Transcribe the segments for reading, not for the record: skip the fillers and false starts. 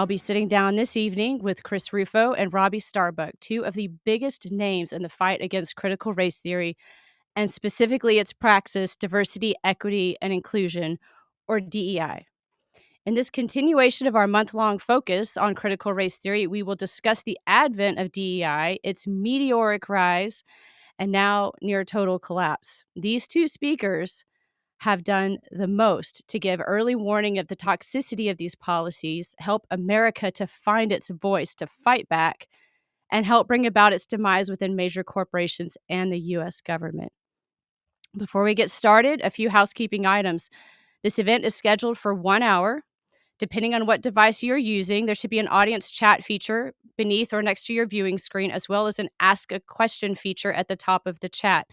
I'll be sitting down this evening with Chris Rufo and Robby Starbuck, two of the biggest names in the fight against critical race theory, and specifically its praxis, diversity, equity, and inclusion, or DEI. In this continuation of our month-long focus on critical race theory, we will discuss the advent of DEI, its meteoric rise, and now near total collapse. These two speakers have done the most to give early warning of the toxicity of these policies, help America to find its voice, to fight back, and help bring about its demise within major corporations and the U.S. government. Before we get started, a few housekeeping items. This event is scheduled for 1 hour. Depending on what device you're using, there should be an audience chat feature beneath or next to your viewing screen, as well as an ask a question feature at the top of the chat.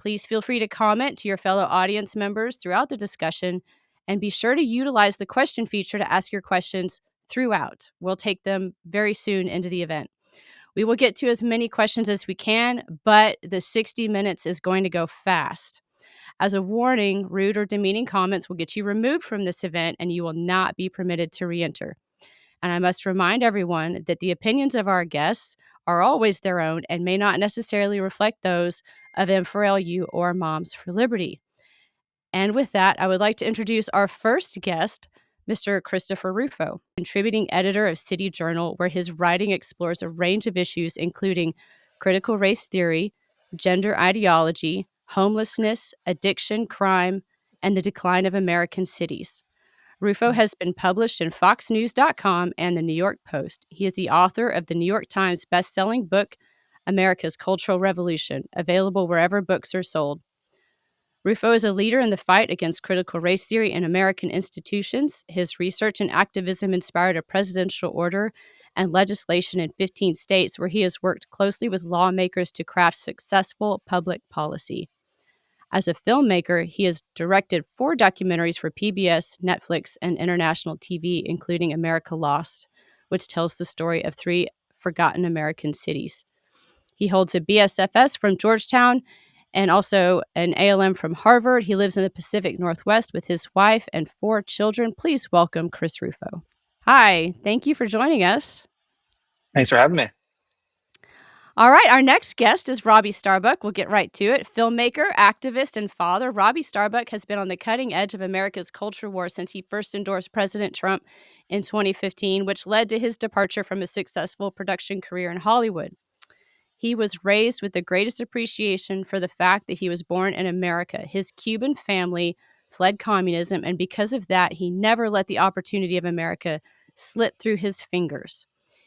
Please feel free to comment to your fellow audience members throughout the discussion, and be sure to utilize the question feature to ask your questions throughout. We'll take them very soon into the event. We will get to as many questions as we can, but the 60 minutes is going to go fast. As a warning, rude or demeaning comments will get you removed from this event, and you will not be permitted to re-enter. And I must remind everyone that the opinions of our guests are always their own and may not necessarily reflect those of M4LU or Moms for Liberty. And with that, I would like to introduce our first guest, Mr. Christopher Rufo, contributing editor of City Journal, where his writing explores a range of issues including critical race theory, gender ideology, homelessness, addiction, crime, and the decline of American cities. Rufo has been published in FoxNews.com and the New York Post. He is the author of the New York Times best-selling book, America's Cultural Revolution, available wherever books are sold. Rufo is a leader in the fight against critical race theory in American institutions. His research and activism inspired a presidential order and legislation in 15 states, where he has worked closely with lawmakers to craft successful public policy. As a filmmaker, he has directed 4 documentaries for PBS, Netflix, and international TV, including America Lost, which tells the story of 3 forgotten American cities. He holds a BSFS from Georgetown and also an ALM from Harvard. He lives in the Pacific Northwest with his wife and 4 children. Please welcome Chris Rufo. Hi, thank you for joining us. Thanks for having me. All right, our next guest is Robby Starbuck. We'll get right to it. Filmmaker, activist, and father, Robby Starbuck has been on the cutting edge of America's culture war since he first endorsed President Trump in 2015, which led to his departure from a successful production career in Hollywood. He was raised with the greatest appreciation for the fact that he was born in America. His Cuban family fled communism, and because of that, he never let the opportunity of America slip through his fingers.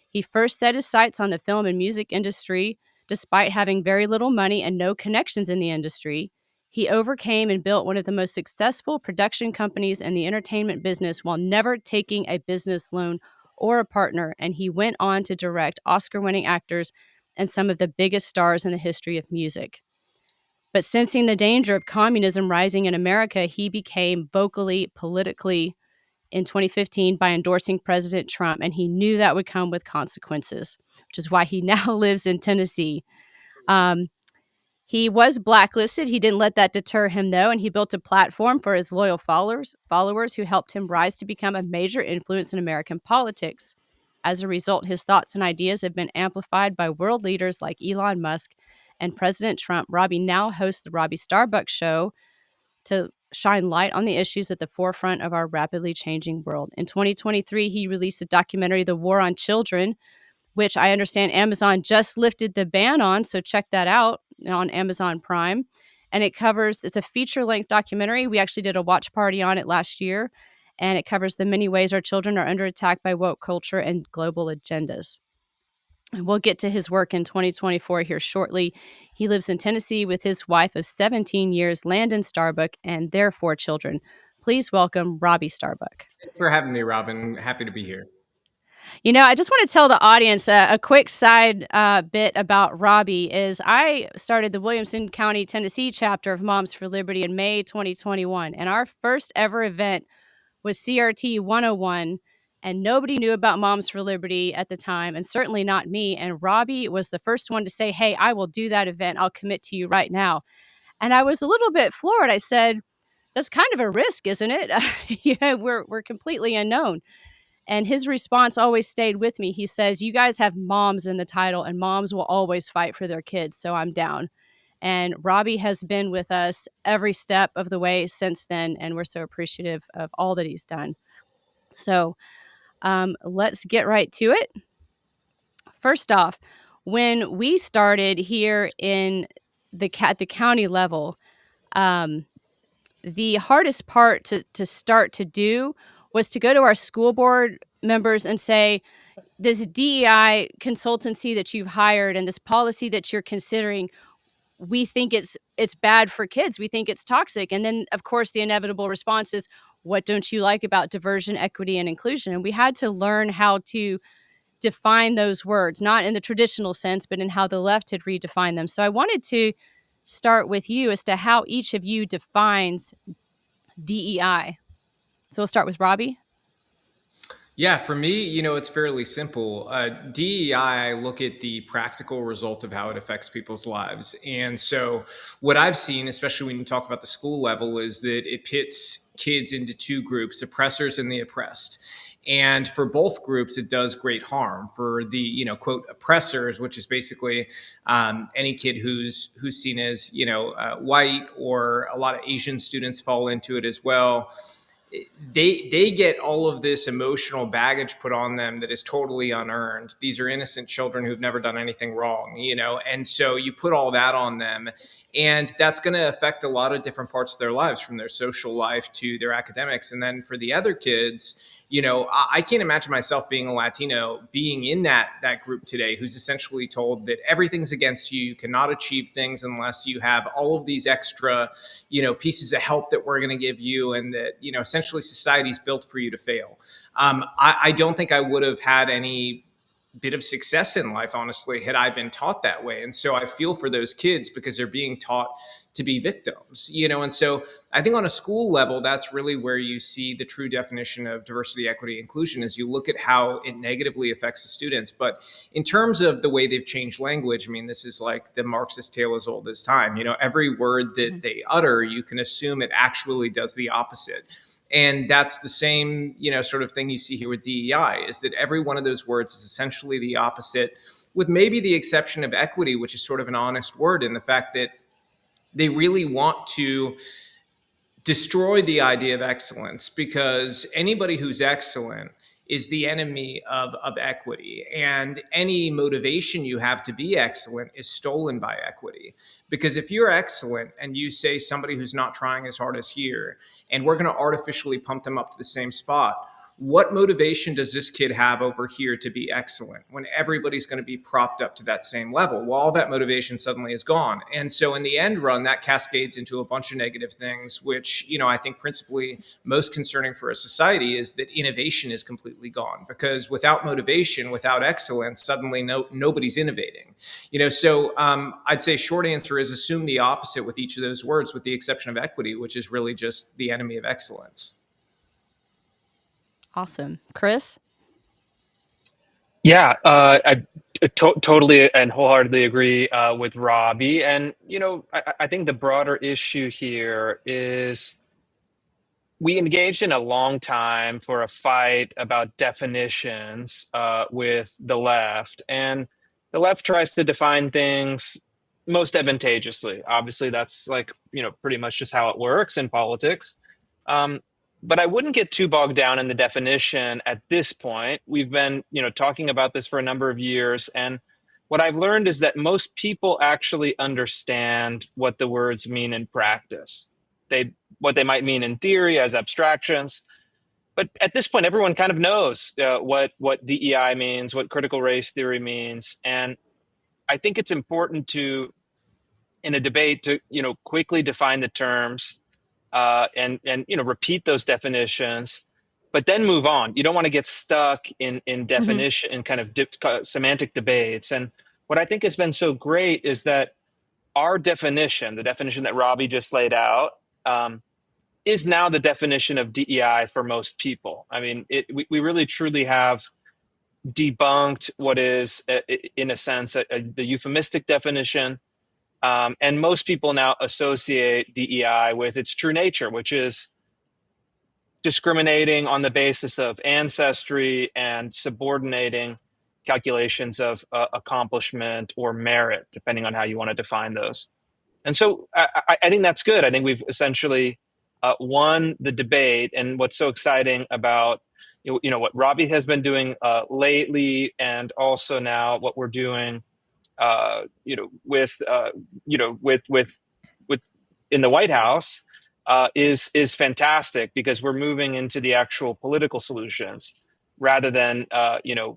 He first set his sights on the film and music industry, despite having very little money and no connections in the industry. He overcame and built one of the most successful production companies in the entertainment business while never taking a business loan or a partner, and he went on to direct Oscar-winning actors and some of the biggest stars in the history of music. But sensing the danger of communism rising in America, he became vocally, politically in 2015 by endorsing President Trump, and he knew that would come with consequences, which is why he now lives in Tennessee. He was blacklisted. He didn't let that deter him, though, and he built a platform for his loyal followers who helped him rise to become a major influence in American politics. As a result, his thoughts and ideas have been amplified by world leaders like Elon Musk and President Trump. Robby now hosts the Robby Starbuck Show to shine light on the issues at the forefront of our rapidly changing world. In 2023, he released a documentary, The War on Children, which I understand Amazon just lifted the ban on, so check that out on Amazon Prime. And it's a feature-length documentary. We actually did a watch party on it last year, and it covers the many ways our children are under attack by woke culture and global agendas. And we'll get to his work in 2024 here shortly. He lives in Tennessee with his wife of 17 years, Landon Starbuck, and their 4 children. Please welcome Robby Starbuck. Thanks for having me, Robin. Happy to be here. You know, I just want to tell the audience a quick side bit about Robby is I started the Williamson County, Tennessee chapter of Moms for Liberty in May 2021. And our first ever event was CRT 101. And nobody knew about Moms for Liberty at the time, and certainly not me. And Robby was the first one to say, hey, I will do that event. I'll commit to you right now. And I was a little bit floored. I said, that's kind of a risk, isn't it? We're completely unknown. And his response always stayed with me. He says, "You guys have moms in the title, and moms will always fight for their kids, so I'm down." And Robby has been with us every step of the way since then, and we're so appreciative of all that he's done. So let's get right to it. First off, when we started here in at the county level, um, the hardest part to start to do was to go to our school board members and say, this DEI consultancy that you've hired and this policy that you're considering, we think it's bad for kids. We think it's toxic. And then of course the inevitable response is, what don't you like about diversion, equity, and inclusion? And we had to learn how to define those words, not in the traditional sense, but in how the left had redefined them. So I wanted to start with you as to how each of you defines DEI. So we'll start with Robby. Yeah, for me, it's fairly simple. DEI, look at the practical result of how it affects people's lives. And so, what I've seen, especially when you talk about the school level, is that it pits kids into two groups, oppressors and the oppressed. And for both groups, it does great harm. For the, quote, oppressors, which is basically any kid who's seen as, white, or a lot of Asian students fall into it as well. They get all of this emotional baggage put on them that is totally unearned. These are innocent children who've never done anything wrong, and so you put all that on them, and that's going to affect a lot of different parts of their lives, from their social life to their academics. And then for the other kids, I can't imagine myself being a Latino being in that group today, who's essentially told that everything's against you. You cannot achieve things unless you have all of these extra, pieces of help that we're going to give you, and that, essentially society's built for you to fail. I don't think I would have had any bit of success in life, honestly, had I been taught that way. And so I feel for those kids because they're being taught to be victims, and so I think on a school level, that's really where you see the true definition of diversity, equity, inclusion, is you look at how it negatively affects the students. But in terms of the way they've changed language, I mean, this is like the Marxist tale as old as time. Every word that they utter, you can assume it actually does the opposite. And that's the same, sort of thing you see here with DEI, is that every one of those words is essentially the opposite, with maybe the exception of equity, which is sort of an honest word in the fact that they really want to destroy the idea of excellence, because anybody who's excellent is the enemy of equity. And any motivation you have to be excellent is stolen by equity. Because if you're excellent and you say somebody who's not trying as hard as here, and we're going to artificially pump them up to the same spot, what motivation does this kid have over here to be excellent when everybody's going to be propped up to that same level? Well, all that motivation suddenly is gone. And so in the end run, that cascades into a bunch of negative things, which, I think principally most concerning for a society is that innovation is completely gone, because without motivation, without excellence, suddenly nobody's innovating. So I'd say short answer is assume the opposite with each of those words, with the exception of equity, which is really just the enemy of excellence. Awesome. Chris? Yeah, I totally and wholeheartedly agree with Robbie. And, I think the broader issue here is we engaged in a long time for a fight about definitions with the left. And the left tries to define things most advantageously. Obviously, that's like, pretty much just how it works in politics. Um, but I wouldn't get too bogged down in the definition at this point. We've been, talking about this for a number of years. And what I've learned is that most people actually understand what the words mean in practice. What they might mean in theory as abstractions. But at this point, everyone kind of knows what DEI means, what critical race theory means. And I think it's important to, in a debate, to quickly define the terms and repeat those definitions, but then move on. You don't want to get stuck in Mm-hmm. definition and kind of semantic debates. And what I think has been so great is that our definition, the definition that Robbie just laid out, is now the definition of DEI for most people. I mean, we really truly have debunked what is, in a sense, the euphemistic definition. And most people now associate DEI with its true nature, which is discriminating on the basis of ancestry and subordinating calculations of accomplishment or merit, depending on how you want to define those. And so I think that's good. I think we've essentially won the debate. And what's so exciting about what Robby has been doing lately, and also now what we're doing, with in the White House, is fantastic, because we're moving into the actual political solutions rather than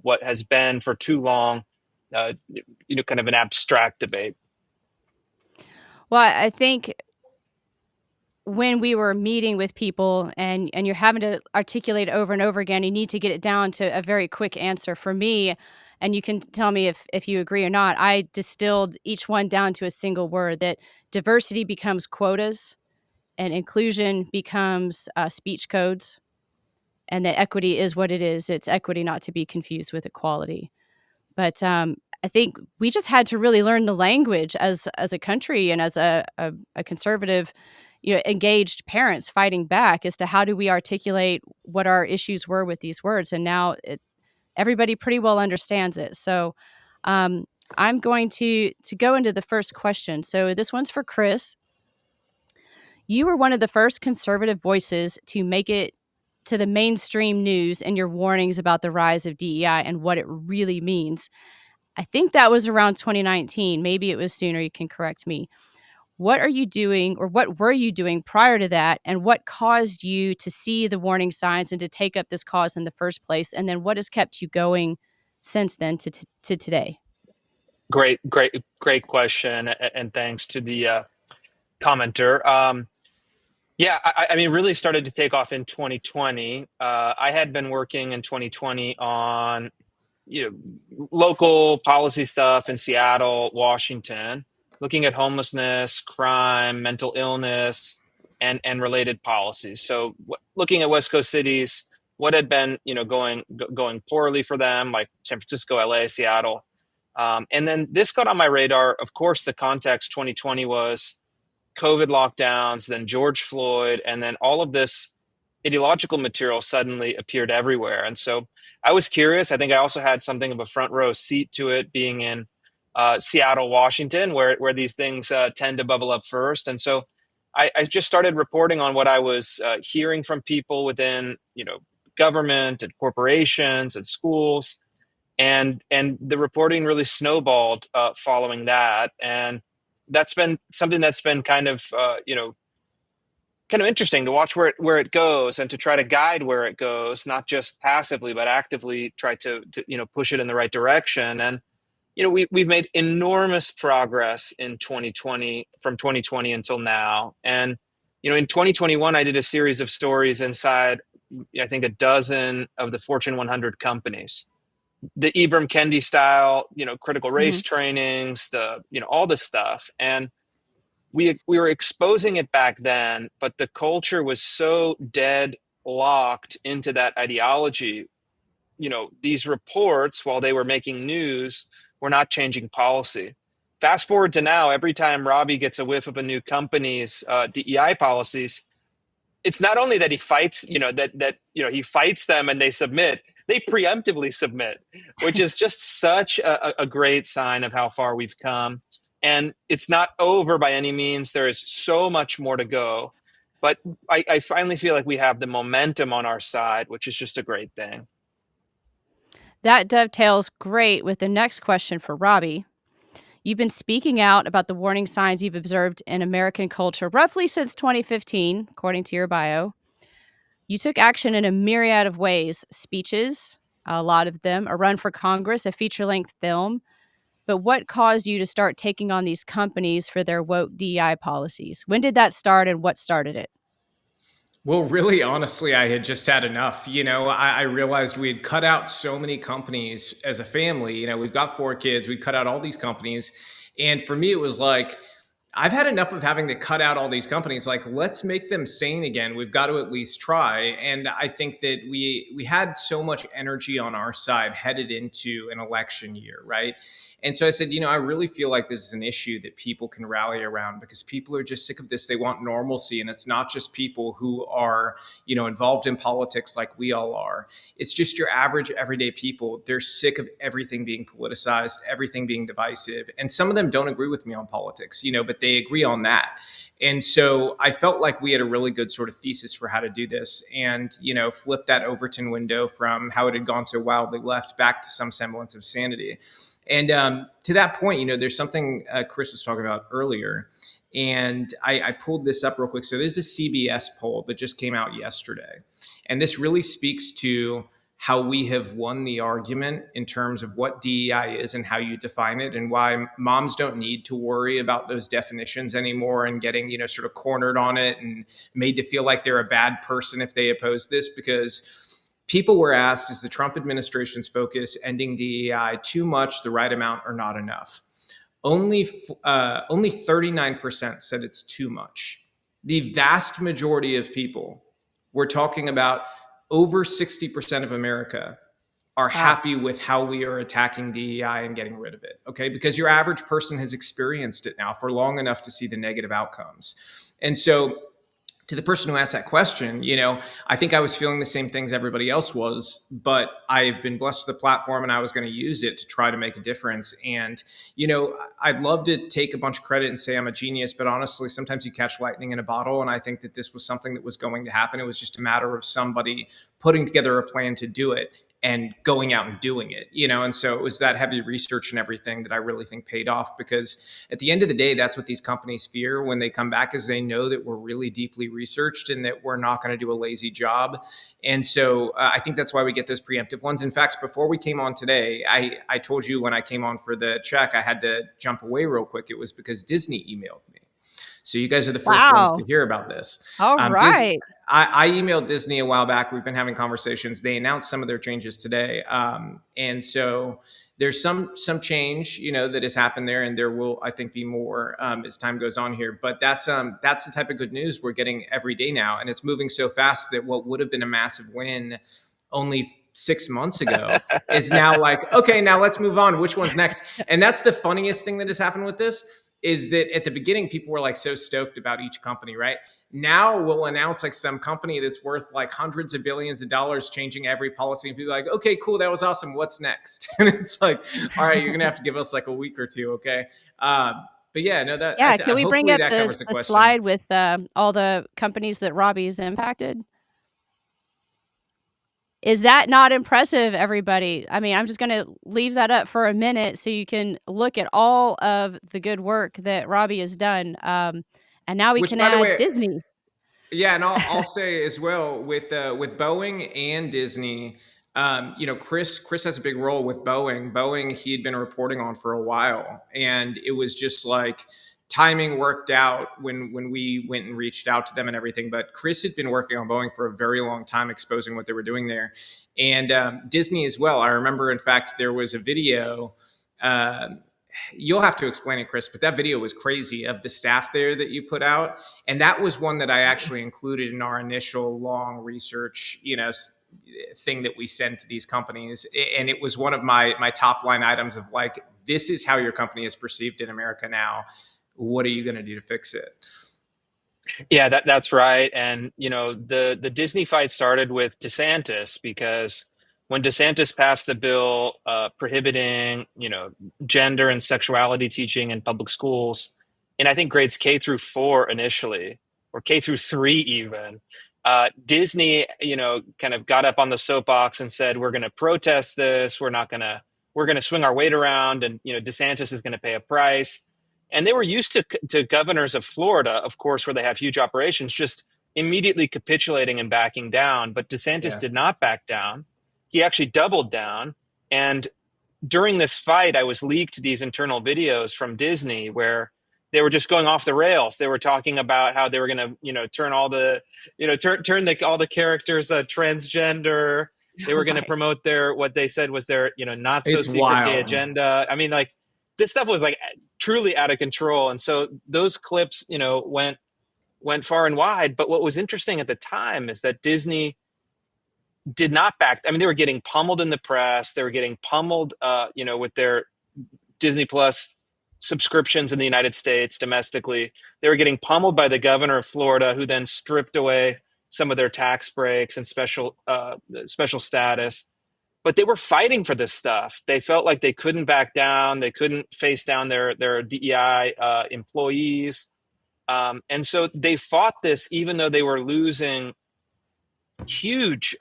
what has been for too long, kind of an abstract debate. Well, I think when we were meeting with people and you're having to articulate over and over again, you need to get it down to a very quick answer. For me, and you can tell me if you agree or not, I distilled each one down to a single word: that diversity becomes quotas and inclusion becomes speech codes, and that equity is what it is. It's equity, not to be confused with equality. But I think we just had to really learn the language as a country, and as a conservative, engaged parents fighting back as to how do we articulate what our issues were with these words. And now everybody pretty well understands it. So um, I'm going to go into the first question. So this one's for Chris. You were one of the first conservative voices to make it to the mainstream news in your warnings about the rise of DEI and what it really means. I think that was around 2019. Maybe it was sooner. You can correct me. What are you doing, or what were you doing prior to that? And what caused you to see the warning signs and to take up this cause in the first place? And then what has kept you going since then to today? Great question, and thanks to the commenter. Yeah, I mean, really started to take off in 2020. I had been working in 2020 on local policy stuff in Seattle, Washington, looking at homelessness, crime, mental illness, and related policies. So looking at West Coast cities, what had been going poorly for them, like San Francisco, LA, Seattle. And then this got on my radar. Of course, the context 2020 was COVID lockdowns, then George Floyd, and then all of this ideological material suddenly appeared everywhere. And so I was curious. I think I also had something of a front row seat to it, being in Seattle, Washington, where these things tend to bubble up first. And so I just started reporting on what I was hearing from people within, government and corporations and schools, and the reporting really snowballed following that. And that's been something that's been kind of interesting to watch where it goes, and to try to guide where it goes, not just passively but actively try to push it in the right direction. And we've made enormous progress in 2020, from 2020 until now. And in 2021 I did a series of stories inside, I think, a dozen of the Fortune 100 companies, the Ibram Kendi style, critical race Mhm. trainings, all this stuff. And we were exposing it back then, but the culture was so dead locked into that ideology. These reports, while they were making news, were not changing policy. Fast forward to now, every time Robby gets a whiff of a new company's DEI policies, it's not only that he fights, he fights them and they submit, they preemptively submit, which is just such a great sign of how far we've come. And it's not over by any means. There is so much more to go. But I finally feel like we have the momentum on our side, which is just a great thing. That dovetails great with the next question for Robby. You've been speaking out about the warning signs you've observed in American culture roughly since 2015, according to your bio. You took action in a myriad of ways: speeches, a lot of them, a run for Congress, a feature-length film. But what caused you to start taking on these companies for their woke DEI policies? When did that start, and what started it? Well, really, honestly, I had just had enough. I realized we had cut out so many companies as a family. We've got 4 kids, we cut out all these companies. And for me, it was like, I've had enough of having to cut out all these companies. Like, let's make them sane again. We've got to at least try. And I think that we had so much energy on our side headed into an election year, right? And so I said, I really feel like this is an issue that people can rally around, because people are just sick of this. They want normalcy. And it's not just people who are, involved in politics like we all are. It's just your average everyday people. They're sick of everything being politicized, everything being divisive. And some of them don't agree with me on politics, but they agree on that. And so I felt like we had a really good sort of thesis for how to do this, and, flip that Overton window from how it had gone so wildly left back to some semblance of sanity. And to that point, there's something Chris was talking about earlier. And I pulled this up real quick. So there's a CBS poll that just came out yesterday. And this really speaks to how we have won the argument in terms of what DEI is and how you define it, and why moms don't need to worry about those definitions anymore and getting, sort of cornered on it and made to feel like they're a bad person if they oppose this. Because people were asked, is the Trump administration's focus ending DEI too much, the right amount, or not enough? Only 39% said it's too much. The vast majority of people, we're talking about over 60% of America, are happy with how we are attacking DEI and getting rid of it. Okay. Because your average person has experienced it now for long enough to see the negative outcomes. And so, to the person who asked that question, I think I was feeling the same things everybody else was, but I've been blessed with the platform and I was going to use it to try to make a difference. And, I'd love to take a bunch of credit and say I'm a genius, but honestly, sometimes you catch lightning in a bottle. And I think that this was something that was going to happen. It was just a matter of somebody putting together a plan to do it and going out and doing it, and so it was that heavy research and everything that I really think paid off, because at the end of the day, that's what these companies fear when they come back, is they know that we're really deeply researched and that we're not going to do a lazy job. And so I think that's why we get those preemptive ones. In fact, before we came on today, I told you when I came on for the check, I had to jump away real quick. It was because Disney emailed me. So you guys are the first ones to hear about this. All right. I emailed Disney a while back. We've been having conversations. They announced some of their changes today. And so there's some change, that has happened there. And there will, I think, be more as time goes on here. But that's the type of good news we're getting every day now. And it's moving so fast that what would have been a massive win only 6 months ago is now like, okay, now let's move on. Which one's next? And that's the funniest thing that has happened with this, is that at the beginning, people were like so stoked about each company, right? Now we'll announce like some company that's worth like hundreds of billions of dollars changing every policy, and people are like, okay, cool, that was awesome. What's next? And it's like, all right, you're going to have to give us like a week or two. Okay. But yeah, no, that, Yeah, can we bring up that the covers the question. slide with all the companies that Robby's impacted? Is that not impressive, everybody? I mean, I'm just going to leave that up for a minute so you can look at all of the good work that Robby has done. And now we can add Disney. Yeah, and I'll say as well with Boeing and Disney, Chris has a big role with Boeing. Boeing, he had been reporting on for a while, and it was just like timing worked out when we went and reached out to them and everything. But Chris had been working on Boeing for a very long time, exposing what they were doing there, and Disney as well. I remember, in fact, there was a video. You'll have to explain it, Chris, but that video was crazy, of the staff there that you put out. And that was one that I actually included in our initial long research, thing that we sent to these companies. And it was one of my top line items of like, this is how your company is perceived in America now. What are you going to do to fix it? Yeah, that's right. And, the Disney fight started with DeSantis, because when DeSantis passed the bill prohibiting, gender and sexuality teaching in public schools, and I think grades K through 4 initially, or K through 3 even, Disney, kind of got up on the soapbox and said, we're going to protest this. We're going to swing our weight around, and, DeSantis is going to pay a price. And they were used to governors of Florida, of course, where they have huge operations, just immediately capitulating and backing down. But DeSantis did not back down. He actually doubled down. And during this fight, I was leaked these internal videos from Disney where they were just going off the rails. They were talking about how they were going to, turn all the, all the characters transgender. They were going to promote what they said was their, not so secret gay agenda. I mean, like, this stuff was like truly out of control. And so those clips, went far and wide. But what was interesting at the time is that Disney did not back. I mean, they were getting pummeled in the press. They were getting pummeled, with their Disney Plus subscriptions in the United States domestically. They were getting pummeled by the governor of Florida, who then stripped away some of their tax breaks and special status. But they were fighting for this stuff. They felt like they couldn't back down. They couldn't face down their DEI employees. And so they fought this, even though they were losing huge.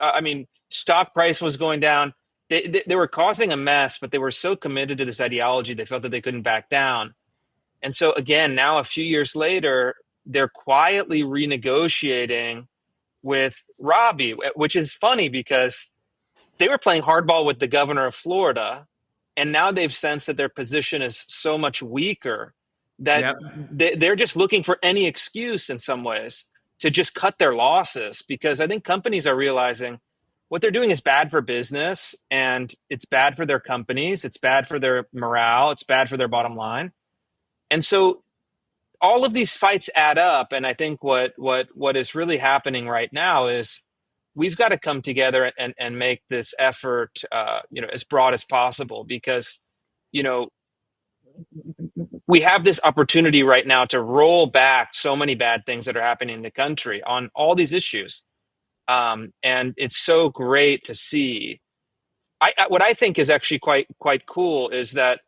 Stock price was going down. They were causing a mess, but they were so committed to this ideology, they felt that they couldn't back down. And so again, now a few years later, they're quietly renegotiating with Robby, which is funny because they were playing hardball with the governor of Florida, and now they've sensed that their position is so much weaker that Yep. they're just looking for any excuse in some ways to just cut their losses, because I think companies are realizing what they're doing is bad for business, and it's bad for their companies. It's bad for their morale. It's bad for their bottom line. And so all of these fights add up. And I think what is really happening right now is we've got to come together and make this effort, as broad as possible, because, we have this opportunity right now to roll back so many bad things that are happening in the country on all these issues. And it's so great to see. What I think is actually quite cool is that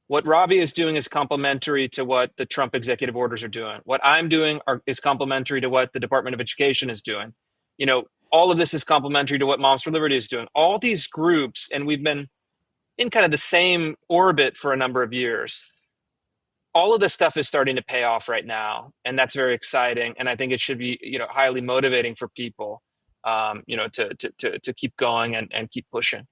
what Robby is doing is complementary to what the Trump executive orders are doing. What I'm doing is complementary to what the Department of Education is doing. All of this is complementary to what Moms for Liberty is doing. All these groups, and we've been in kind of the same orbit for a number of years. All of this stuff is starting to pay off right now, and that's very exciting. And I think it should be, highly motivating for people, to keep going and keep pushing.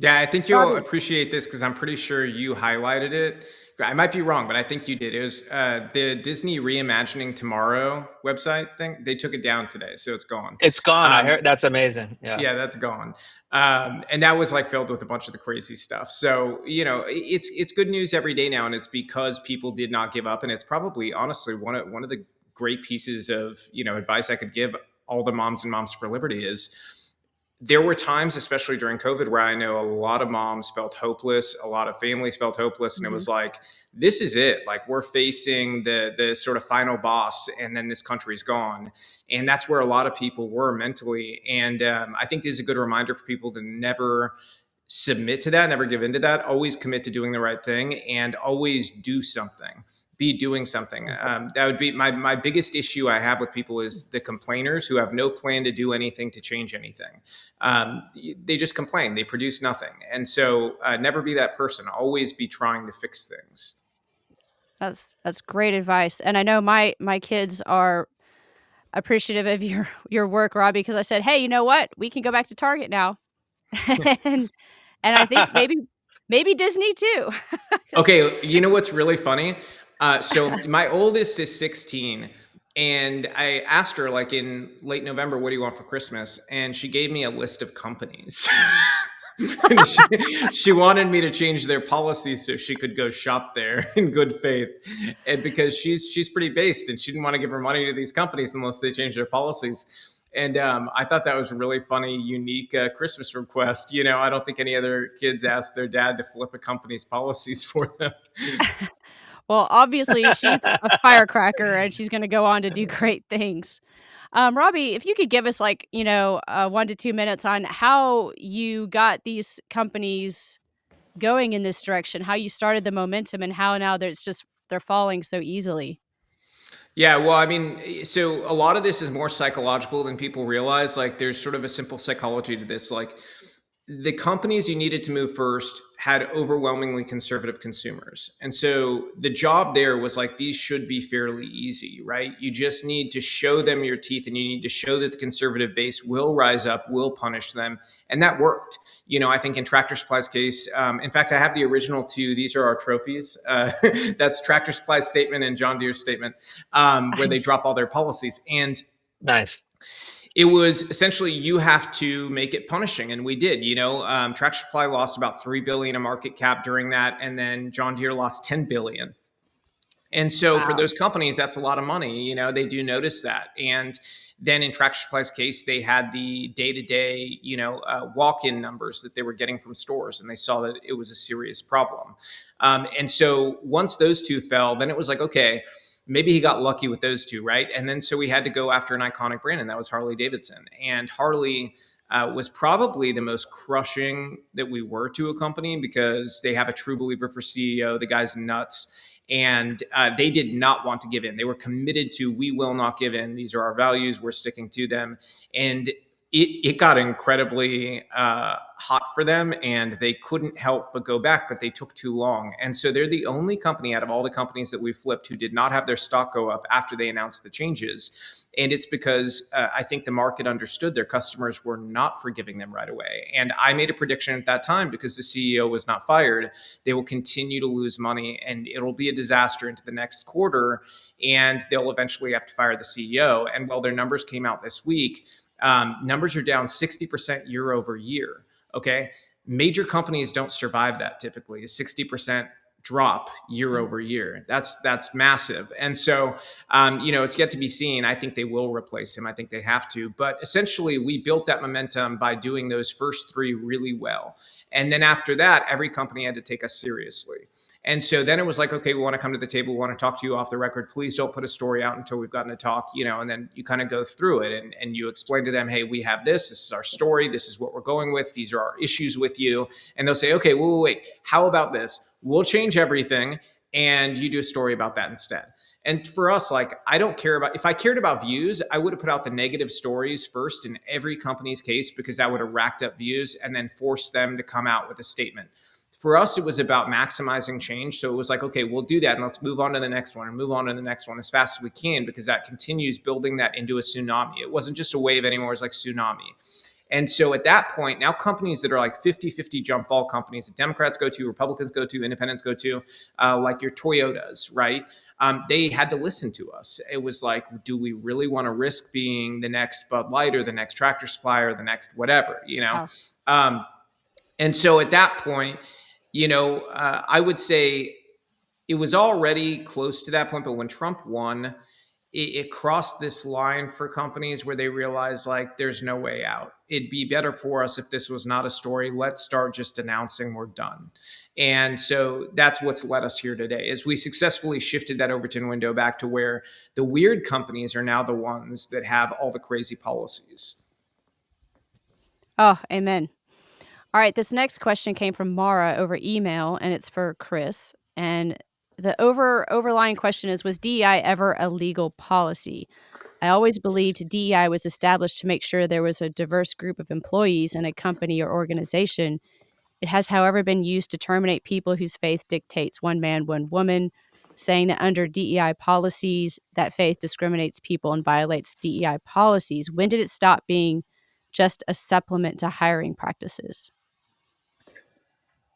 Yeah, I think you'll Robby, appreciate this because I'm pretty sure you highlighted it. I might be wrong, but I think you did. It was the Disney Reimagining Tomorrow website thing. They took it down today, so it's gone. It's gone. I Um, heard that's amazing. Yeah. yeah, that's gone. And that was like filled with a bunch of the crazy stuff. So it's good news every day now, and it's because people did not give up. And it's probably honestly one of the great pieces of advice I could give all the moms and Moms for Liberty is there were times, especially during COVID, where I know a lot of moms felt hopeless, a lot of families felt hopeless, and it mhm. was like, this is it. Like we're facing the sort of final boss, and then this country's gone, and that's where a lot of people were mentally. And I think this is a good reminder for people to never submit to that, never give into that, always commit to doing the right thing, and always do something. Be doing something. That would be my biggest issue I have with people is the complainers who have no plan to do anything to change anything. They just complain. They produce nothing. And so never be that person. Always be trying to fix things. That's great advice, and I know my kids are appreciative of your work, Robby, because I said, "Hey, you know what? We can go back to Target now." And I think maybe Disney too. Okay, you know what's really funny? So my oldest is 16, and I asked her like in late November, "What do you want for Christmas?" And she gave me a list of companies. And she wanted me to change their policies so she could go shop there in good faith, and because she's pretty based, and she didn't want to give her money to these companies unless they changed their policies. And I thought that was a really funny, unique Christmas request. I don't think any other kids ask their dad to flip a company's policies for them. Well, obviously, she's a firecracker, and she's gonna go on to do great things. Robby, if you could give us, 1 to 2 minutes on how you got these companies going in this direction, how you started the momentum, and how now they're falling so easily. Yeah, well, I mean, so a lot of this is more psychological than people realize. Like, there's sort of a simple psychology to this. Like, the companies you needed to move first had overwhelmingly conservative consumers. And so the job there was like, these should be fairly easy, right? You just need to show them your teeth, and you need to show that the conservative base will rise up, will punish them. And that worked. I think in Tractor Supply's case, in fact, I have the original two. These are our trophies. That's Tractor Supply's statement and John Deere's statement, where they Nice. drop all their policies. And Nice. It was essentially you have to make it punishing, and we did. Tractor Supply lost about 3 billion in market cap during that, and then John Deere lost 10 billion. And so for Wow. those companies, that's a lot of money. They do notice that. And then in Tractor Supply's case, they had the day-to-day, walk-in numbers that they were getting from stores, and they saw that it was a serious problem. And so once those two fell, then it was like, okay, maybe he got lucky with those two, right? And then so we had to go after an iconic brand, and that was Harley Davidson. And Harley was probably the most crushing that we were to a company because they have a true believer for CEO. The guy's nuts. And they did not want to give in. They were committed to, we will not give in. These are our values. We're sticking to them. And it got incredibly hot for them, and they couldn't help but go back, but they took too long. And so they're the only company out of all the companies that we flipped who did not have their stock go up after they announced the changes. And it's because I think the market understood their customers were not forgiving them right away. And I made a prediction at that time, because the CEO was not fired, they will continue to lose money and it'll be a disaster into the next quarter. And they'll eventually have to fire the CEO. And while their numbers came out this week, numbers are down 60% year over year. Okay. Major companies don't survive that typically. 60% drop year over year. That's massive. And so, it's yet to be seen. I think they will replace him. I think they have to. But essentially, we built that momentum by doing those first three really well. And then after that, every company had to take us seriously. And so then it was like, okay, we want to come to the table. We want to talk to you off the record. Please don't put a story out until we've gotten to talk, and then you kind of go through it and you explain to them, hey, we have this. This is our story. This is what we're going with. These are our issues with you. And they'll say, okay, wait. How about this? We'll change everything. And you do a story about that instead. And for us, I don't care about, if I cared about views, I would have put out the negative stories first in every company's case, because that would have racked up views and then forced them to come out with a statement. For us, it was about maximizing change. So it was like, okay, we'll do that and let's move on to the next one and move on to the next one as fast as we can, because that continues building that into a tsunami. It wasn't just a wave anymore, it's like tsunami. And so at that point, now companies that are like 50-50 jump ball companies that Democrats go to, Republicans go to, independents go to, like your Toyotas, right? They had to listen to us. It was like, do we really want to risk being the next Bud Light or the next Tractor Supply or the next whatever, Wow. And so at that point, I would say it was already close to that point. But when Trump won, it crossed this line for companies where they realized there's no way out. It'd be better for us if this was not a story. Let's start just announcing we're done. And so that's what's led us here today, is we successfully shifted that Overton window back to where the weird companies are now the ones that have all the crazy policies. Oh, amen. All right, this next question came from Mara over email, and it's for Chris. And the overlying question is, was DEI ever a legal policy? I always believed DEI was established to make sure there was a diverse group of employees in a company or organization. It has, however, been used to terminate people whose faith dictates one man, one woman, saying that under DEI policies, that faith discriminates people and violates DEI policies. When did it stop being just a supplement to hiring practices?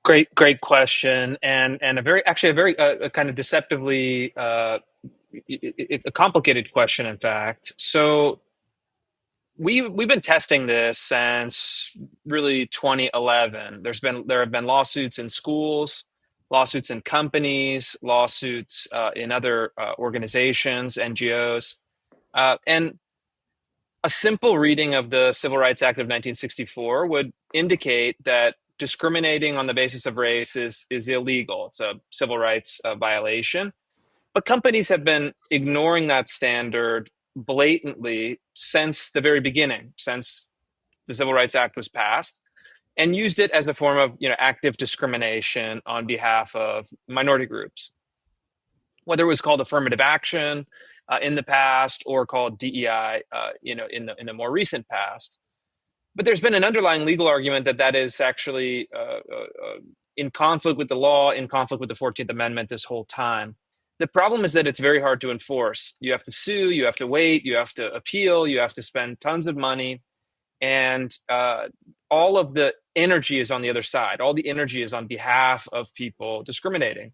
Great question, and a very kind of deceptively a complicated question, in fact. So we've been testing this since really 2011. There have been lawsuits in schools, lawsuits in companies, lawsuits in other organizations, NGOs, and a simple reading of the Civil Rights Act of 1964 would indicate that discriminating on the basis of race is illegal. It's a civil rights violation. But companies have been ignoring that standard blatantly since the very beginning, since the Civil Rights Act was passed, and used it as a form of active discrimination on behalf of minority groups. Whether it was called affirmative action in the past or called DEI, in the more recent past. But there's been an underlying legal argument that is actually in conflict with the law, in conflict with the 14th Amendment this whole time. The problem is that it's very hard to enforce. You have to sue, you have to wait, you have to appeal, you have to spend tons of money. And all of the energy is on the other side. All the energy is on behalf of people discriminating.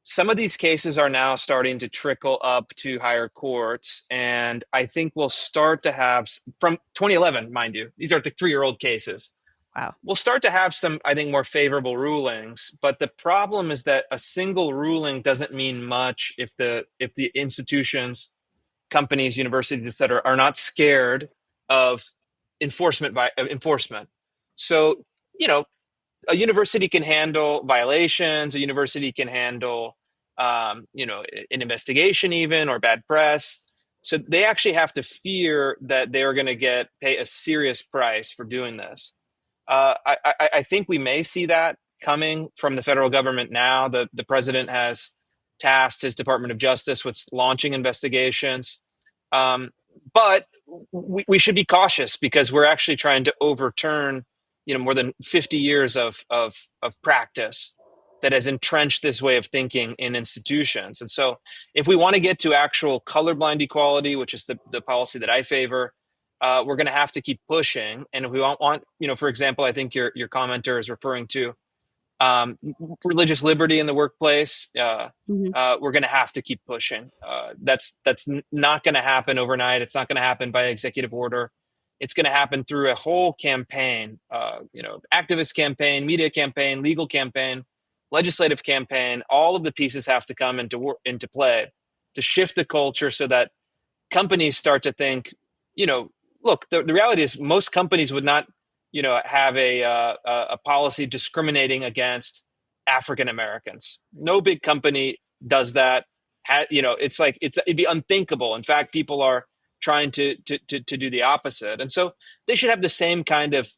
some of these cases are now starting to trickle up to higher courts, and I think we'll start to have, from 2011, mind you, these are the 3-year-old cases. Wow. We'll start to have some, I think, more favorable rulings. But the problem is that a single ruling doesn't mean much if the institutions, companies, universities, et cetera, are not scared of enforcement. So, you know, a university can handle violations. A university can handle, an investigation even, or bad press. So they actually have to fear that they are going to pay a serious price for doing this. I think we may see that coming from the federal government now. The president has tasked his Department of Justice with launching investigations. Um, but we should be cautious because we're actually trying to overturn, more than 50 years of practice that has entrenched this way of thinking in institutions. And so if we want to get to actual colorblind equality, which is the policy that I favor, we're going to have to keep pushing. And if we want, for example, I think your commenter is referring to um, religious liberty in the workplace. Mhm. We're going to have to keep pushing. That's not going to happen overnight. It's not going to happen by executive order. It's going to happen through a whole campaign. Activist campaign, media campaign, legal campaign, legislative campaign. All of the pieces have to come into play to shift the culture so that companies start to think, look, the reality is most companies would not, have a policy discriminating against African Americans. No big company does that. It'd be unthinkable. In fact, people are trying to do the opposite, and so they should have the same kind of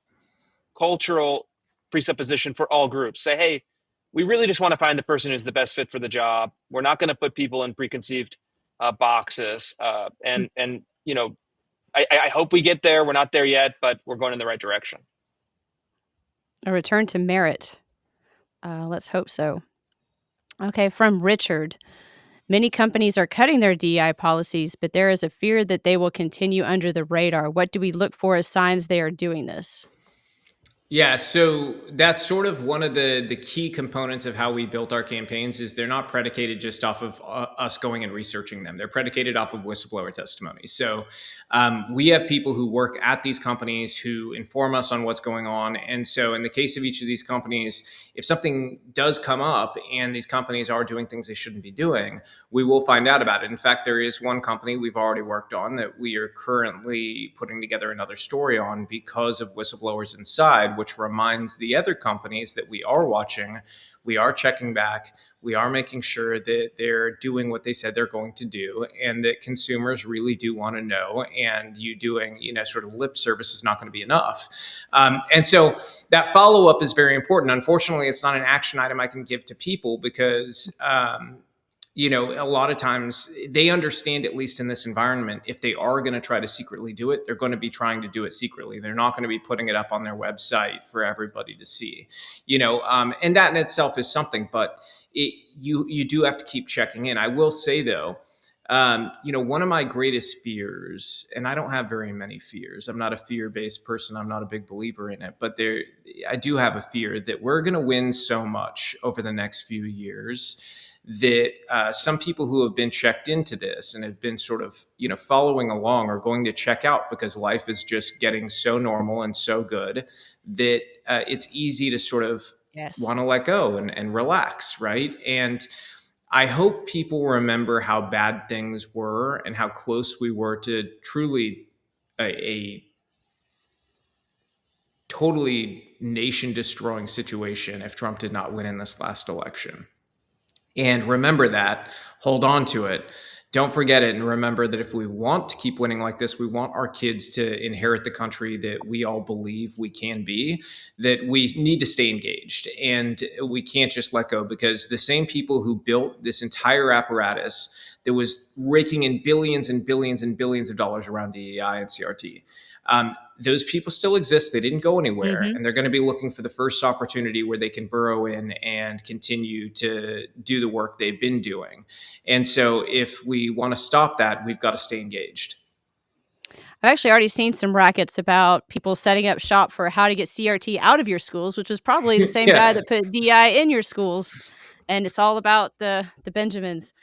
cultural presupposition for all groups. Say, hey, we really just want to find the person who's the best fit for the job. We're not going to put people in preconceived boxes. And I hope we get there. We're not there yet, but we're going in the right direction. A return to merit. Let's hope so. Okay, from Richard. Many companies are cutting their DEI policies, but there is a fear that they will continue under the radar. What do we look for as signs they are doing this? Yeah, so that's sort of one of the key components of how we built our campaigns is they're not predicated just off of us going and researching them. They're predicated off of whistleblower testimony. So we have people who work at these companies who inform us on what's going on. And so in the case of each of these companies, if something does come up and these companies are doing things they shouldn't be doing, we will find out about it. In fact, there is one company we've already worked on that we are currently putting together another story on because of whistleblowers inside, which reminds the other companies that we are watching, we are checking back, we are making sure that they're doing what they said they're going to do, and that consumers really do want to know. And you doing, sort of lip service is not going to be enough. And so that follow up is very important. Unfortunately, it's not an action item I can give to people because a lot of times they understand, at least in this environment, if they are going to try to secretly do it, they're going to be trying to do it secretly. They're not going to be putting it up on their website for everybody to see, and that in itself is something, but you do have to keep checking in. I will say though, one of my greatest fears, and I don't have very many fears. I'm not a fear-based person. I'm not a big believer in it, but I do have a fear that we're going to win so much over the next few years that some people who have been checked into this and have been sort of, following along are going to check out because life is just getting so normal and so good that it's easy to sort of Yes. want to let go and relax, right? And I hope people remember how bad things were and how close we were to truly a totally nation destroying situation if Trump did not win in this last election. And remember that, hold on to it. Don't forget it. And remember that if we want to keep winning like this, we want our kids to inherit the country that we all believe we can be, that we need to stay engaged. And we can't just let go, because the same people who built this entire apparatus that was raking in billions and billions and billions of dollars around DEI and CRT, those people still exist. They didn't go anywhere, Mhm. and they're going to be looking for the first opportunity where they can burrow in and continue to do the work they've been doing. And so if we want to stop that, we've got to stay engaged. I've actually already seen some rackets about people setting up shop for how to get CRT out of your schools, which was probably the same guy Yeah. that put DI in your schools. and it's all about the Benjamins.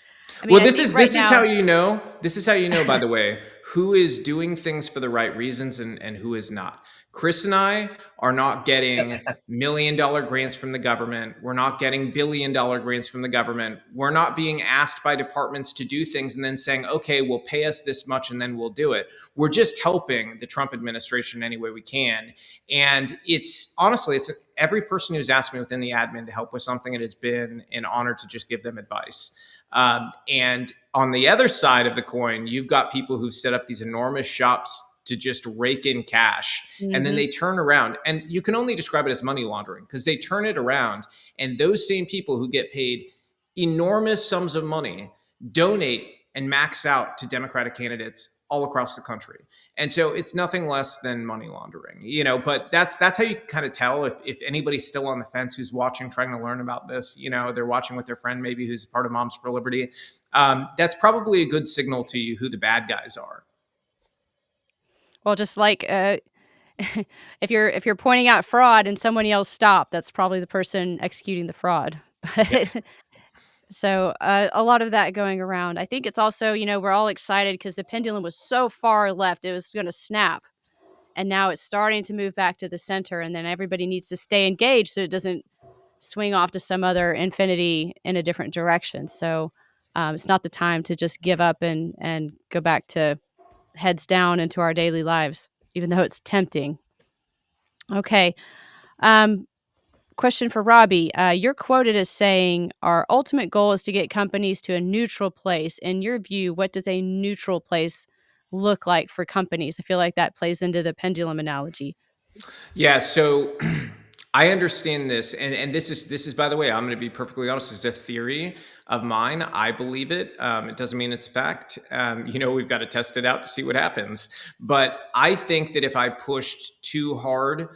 I mean, Well, I think right this is how now. you know. This is how you know, by the way, who is doing things for the right reasons and who is not. Chris and I are not getting $1 million grants from the government. We're not getting $1 billion grants from the government. We're not being asked by departments to do things and then saying, okay, well, pay us this much and then we'll do it. We're just helping the Trump administration any way we can. And it's honestly, it's every person who's asked me within the admin to help with something, it has been an honor to just give them advice. And on the other side of the coin, you've got people who've set up these enormous shops to just rake in cash. And then Mhm. they turn around, and you can only describe it as money laundering because they turn it around. And those same people who get paid enormous sums of money donate and max out to Democratic candidates all across the country. And so it's nothing less than money laundering, but that's how you kind of tell if anybody's still on the fence who's watching, trying to learn about this, they're watching with their friend, maybe who's part of Moms for Liberty. That's probably a good signal to you who the bad guys are. Well, just like, if you're pointing out fraud and somebody else stopped, that's probably the person executing the fraud. Yes. But so, a lot of that going around. I think it's also, we're all excited because the pendulum was so far left, it was gonna snap, and now it's starting to move back to the center, and then everybody needs to stay engaged so it doesn't swing off to some other infinity in a different direction. So, it's not the time to just give up and go back to heads down into our daily lives, even though it's tempting. Okay. Um, Question for Robby. You're quoted as saying, "Our ultimate goal is to get companies to a neutral place." In your view, what does a neutral place look like for companies? I feel like that plays into the pendulum analogy. Yeah, so I understand this, and this is by the way, I'm going to be perfectly honest. It's a theory of mine. I believe it. It doesn't mean it's a fact. We've got to test it out to see what happens. But I think that if I pushed too hard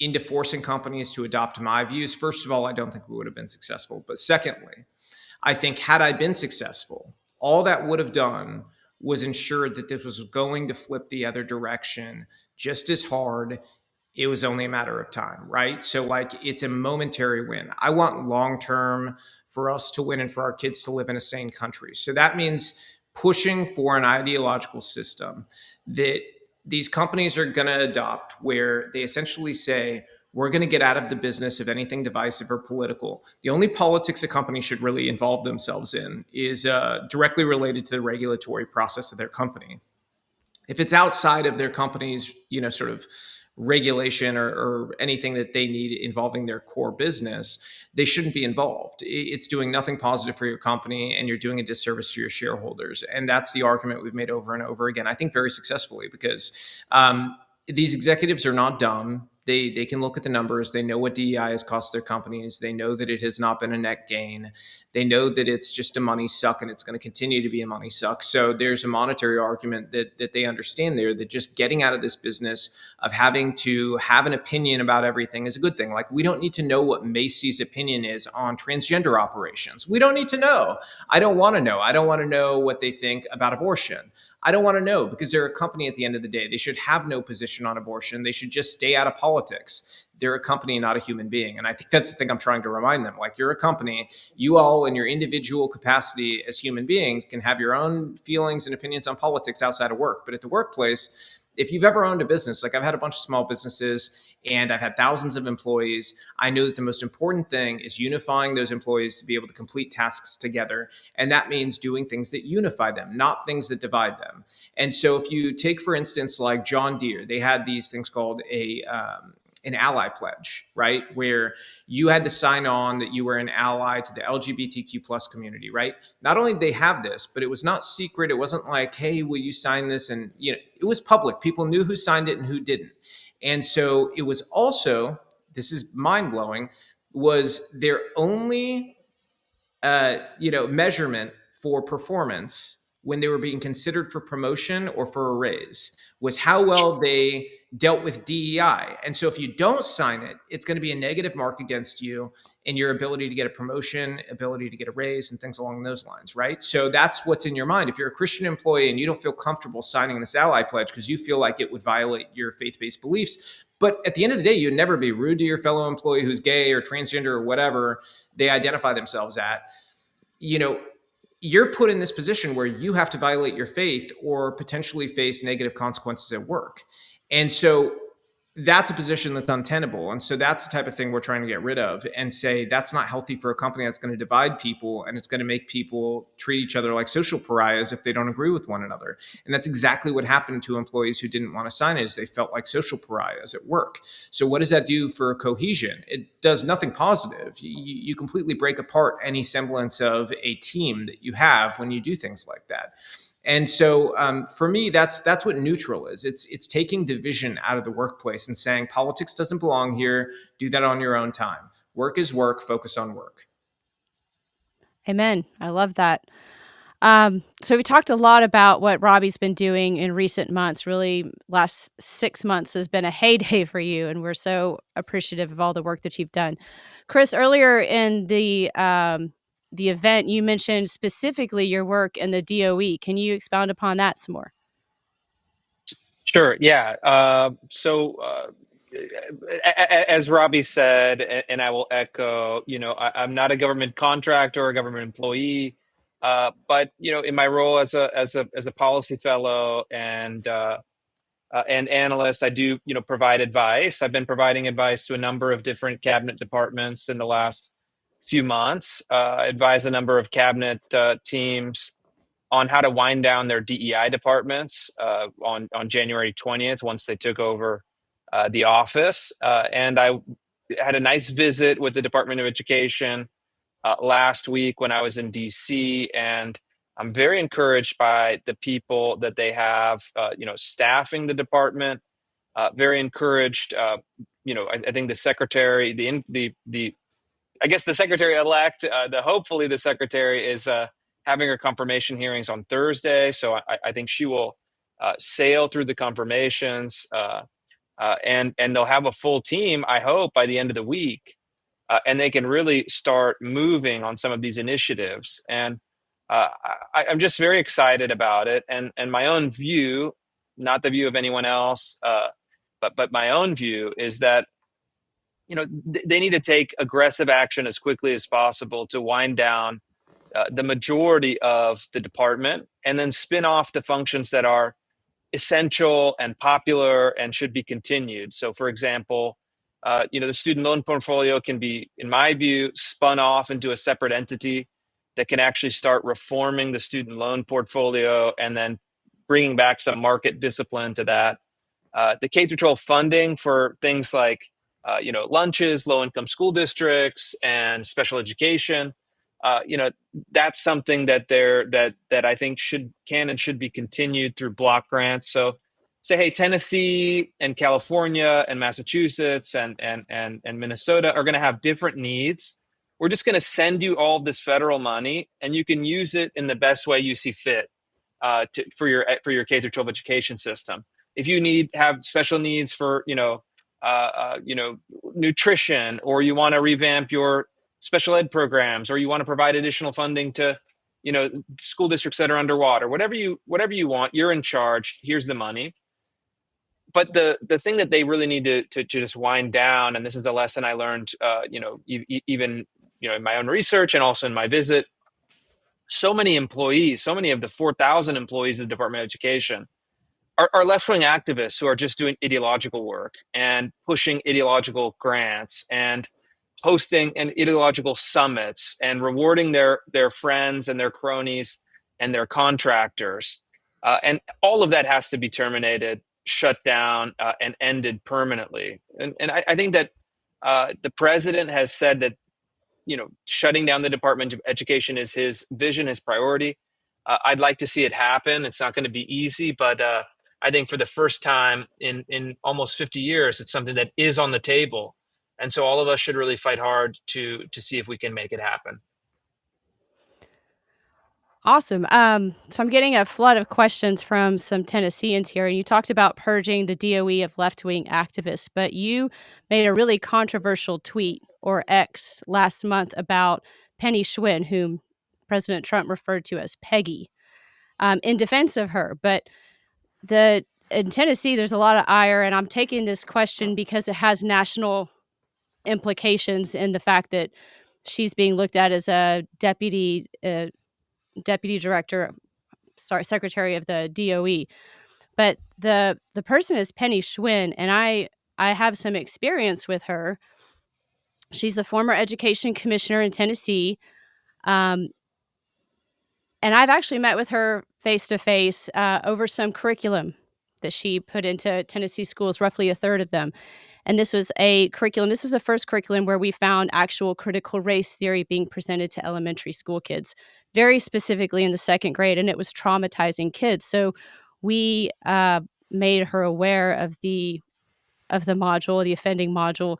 into forcing companies to adopt my views, first of all, I don't think we would have been successful. But secondly, I think had I been successful, all that would have done was ensured that this was going to flip the other direction just as hard. It was only a matter of time, right? So, like, it's a momentary win. I want long term for us to win and for our kids to live in a sane country. So that means pushing for an ideological system that these companies are going to adopt, where they essentially say, we're going to get out of the business of anything divisive or political. The only politics a company should really involve themselves in is directly related to the regulatory process of their company. If it's outside of their company's, sort of regulation or anything that they need involving their core business, they shouldn't be involved. It's doing nothing positive for your company, and you're doing a disservice to your shareholders. And that's the argument we've made over and over again, I think very successfully, because these executives are not dumb. They can look at the numbers. They know what DEI has cost their companies. They know that it has not been a net gain. They know that it's just a money suck and it's going to continue to be a money suck. So there's a monetary argument that they understand there, that just getting out of this business of having to have an opinion about everything is a good thing. Like, we don't need to know what Macy's opinion is on transgender operations. We don't need to know. I don't want to know. I don't want to know what they think about abortion. I don't want to know, because they're a company at the end of the day. They should have no position on abortion. They should just stay out of politics. They're a company, not a human being. And I think that's the thing I'm trying to remind them. Like, you're a company. You all, in your individual capacity as human beings, can have your own feelings and opinions on politics outside of work. But at the workplace, if you've ever owned a business, like I've had a bunch of small businesses and I've had thousands of employees, I know that the most important thing is unifying those employees to be able to complete tasks together. And that means doing things that unify them, not things that divide them. And so if you take, for instance, like John Deere, they had these things called an ally pledge, right? Where you had to sign on that you were an ally to the LGBTQ plus community, right? Not only did they have this, but it was not secret. It wasn't like, hey, will you sign this? And, it was public. People knew who signed it and who didn't. And so it was also, this is mind blowing, was their only, measurement for performance when they were being considered for promotion or for a raise was how well they dealt with DEI. And so if you don't sign it, it's going to be a negative mark against you and your ability to get a promotion, ability to get a raise, and things along those lines, right? So that's what's in your mind. If you're a Christian employee and you don't feel comfortable signing this ally pledge because you feel like it would violate your faith-based beliefs, But at the end of the day, you'd never be rude to your fellow employee who's gay or transgender or whatever they identify themselves at. You know, you're put in this position where you have to violate your faith or potentially face negative consequences at work. And so that's a position that's untenable. And so that's the type of thing we're trying to get rid of and say that's not healthy for a company. That's going to divide people, and it's going to make people treat each other like social pariahs if they don't agree with one another. And that's exactly what happened to employees who didn't want to sign it, is they felt like social pariahs at work. So what does that do for cohesion? It does nothing positive. You completely break apart any semblance of a team that you have when you do things like that. And so for me, that's what neutral is. It's taking division out of the workplace and saying politics doesn't belong here. Do that on your own time. Work is work. Focus on work. Amen. I love that. So we talked a lot about what Robby's been doing in recent months. Really, last 6 months has been a heyday for you, and we're so appreciative of all the work that you've done. Chris, earlier in the event, you mentioned specifically your work in the DOE. Can you expound upon that some more? Sure. Yeah. As Robbie said, and I will echo, I'm not a government contractor or a government employee, but in my role as a policy fellow and analyst, I do provide advice. I've been providing advice to a number of different cabinet departments in the last few months. Advise a number of cabinet teams on how to wind down their DEI departments on January 20th, once they took over the office. And I had a nice visit with the Department of Education last week when I was in DC, and I'm very encouraged by the people that they have, staffing the department. Very encouraged. I think the secretary, I guess the secretary elect, hopefully the secretary is having her confirmation hearings on Thursday. So I think she will sail through the confirmations, and they'll have a full team, I hope, by the end of the week, and they can really start moving on some of these initiatives. And I'm just very excited about it. And my own view, not the view of anyone else, but my own view is that they need to take aggressive action as quickly as possible to wind down the majority of the department, and then spin off the functions that are essential and popular and should be continued. So, for example, the student loan portfolio can be, in my view, spun off into a separate entity that can actually start reforming the student loan portfolio and then bringing back some market discipline to that. The K through 12 funding for things like lunches, low income school districts, and special education. That's something that I think can and should be continued through block grants. So say, hey, Tennessee and California and Massachusetts and Minnesota are going to have different needs. We're just going to send you all this federal money, and you can use it in the best way you see fit for your K through 12 education system. If you have special needs for nutrition, or you want to revamp your special ed programs, or you want to provide additional funding to school districts that are underwater, whatever you want, you're in charge. Here's the money. But the thing that they really need to just wind down, and this is a lesson I learned, even in my own research and also in my visit. So many employees, so many of the 4,000 employees of the Department of Education are left-wing activists who are just doing ideological work and pushing ideological grants and hosting and ideological summits and rewarding their friends and their cronies and their contractors. And all of that has to be terminated, shut down, and ended permanently. And I think that the president has said that shutting down the Department of Education is his vision, his priority. I'd like to see it happen. It's not going to be easy, but I think for the first time in almost 50 years, it's something that is on the table. And so all of us should really fight hard to see if we can make it happen. Awesome. So I'm getting a flood of questions from some Tennesseans here. And you talked about purging the DOE of left-wing activists, but you made a really controversial tweet, or X, last month about Penny Schwinn, whom President Trump referred to as Peggy, in defense of her. But the in Tennessee, there's a lot of ire, and I'm taking this question because it has national implications in the fact that she's being looked at as a deputy director, sorry, secretary of the DOE. But the person is Penny Schwinn, and I have some experience with her. She's the former education commissioner in Tennessee. Um, and I've actually met with her face to face over some curriculum that she put into Tennessee schools, roughly a third of them. And this was a curriculum. This was the first curriculum where we found actual critical race theory being presented to elementary school kids, very specifically in the second grade, and it was traumatizing kids. So we made her aware of the module, the offending module,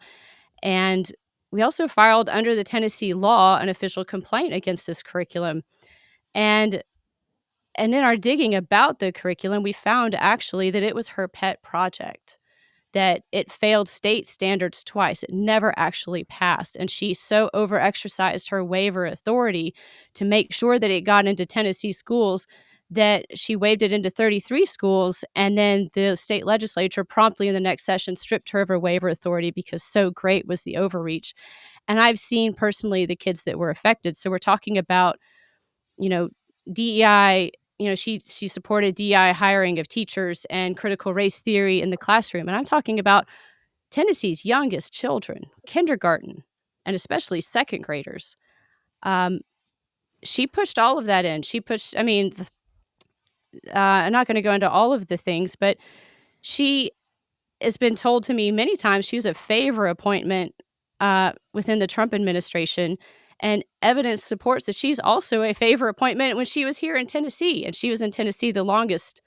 and we also filed under the Tennessee law an official complaint against this curriculum. And in our digging about the curriculum, we found actually that it was her pet project, that it failed state standards twice. It never actually passed. And she so overexercised her waiver authority to make sure that it got into Tennessee schools that she waived it into 33 schools. And then the state legislature promptly in the next session stripped her of her waiver authority because so great was the overreach. And I've seen personally the kids that were affected. So we're talking about, you know, DEI. She supported DEI hiring of teachers and critical race theory in the classroom. And I'm talking about Tennessee's youngest children, kindergarten, and especially second graders. She pushed all of that in. She pushed, I'm not going to go into all of the things, but she has been told to me many times she was a favor appointment within the Trump administration. And evidence supports that she's also a favor appointment when she was here in Tennessee. And she was in Tennessee the longest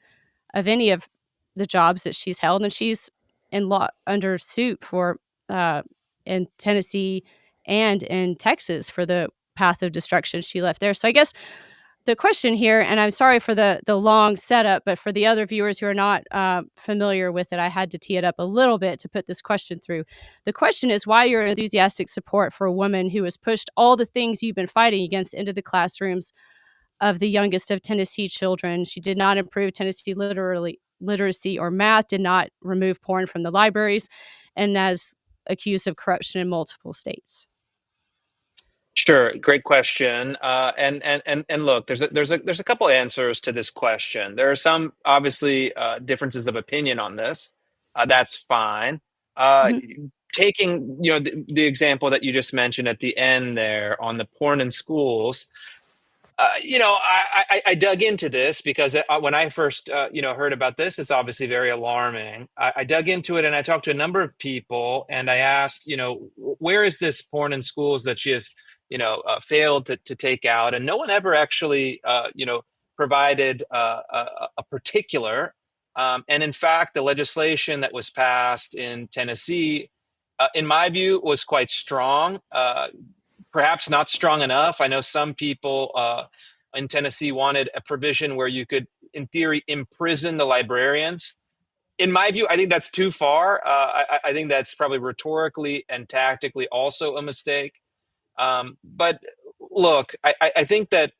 of any of the jobs that she's held. And she's in law under suit for in Tennessee and in Texas for the path of destruction she left there. So I guess the question here, and I'm sorry for the long setup, but for the other viewers who are not familiar with it, I had to tee it up a little bit to put this question through. The question is why your enthusiastic support for a woman who has pushed all the things you've been fighting against into the classrooms of the youngest of Tennessee children. She did not improve Tennessee literacy or math, did not remove porn from the libraries, and as accused of corruption in multiple states. Sure, great question. And look, there's a couple answers to this question. There are some obviously differences of opinion on this. That's fine. Uh, Mhm. Taking the example that you just mentioned at the end there on the porn in schools. I dug into this because when I first, heard about this, it's obviously very alarming. I dug into it and I talked to a number of people and I asked, where is this porn in schools that she has, failed to take out? And no one ever actually, provided a particular. And in fact, the legislation that was passed in Tennessee, in my view, was quite strong. Perhaps not strong enough. I know some people in Tennessee wanted a provision where you could, in theory, imprison the librarians. In my view, I think that's too far. I think that's probably rhetorically and tactically also a mistake. But look, I think that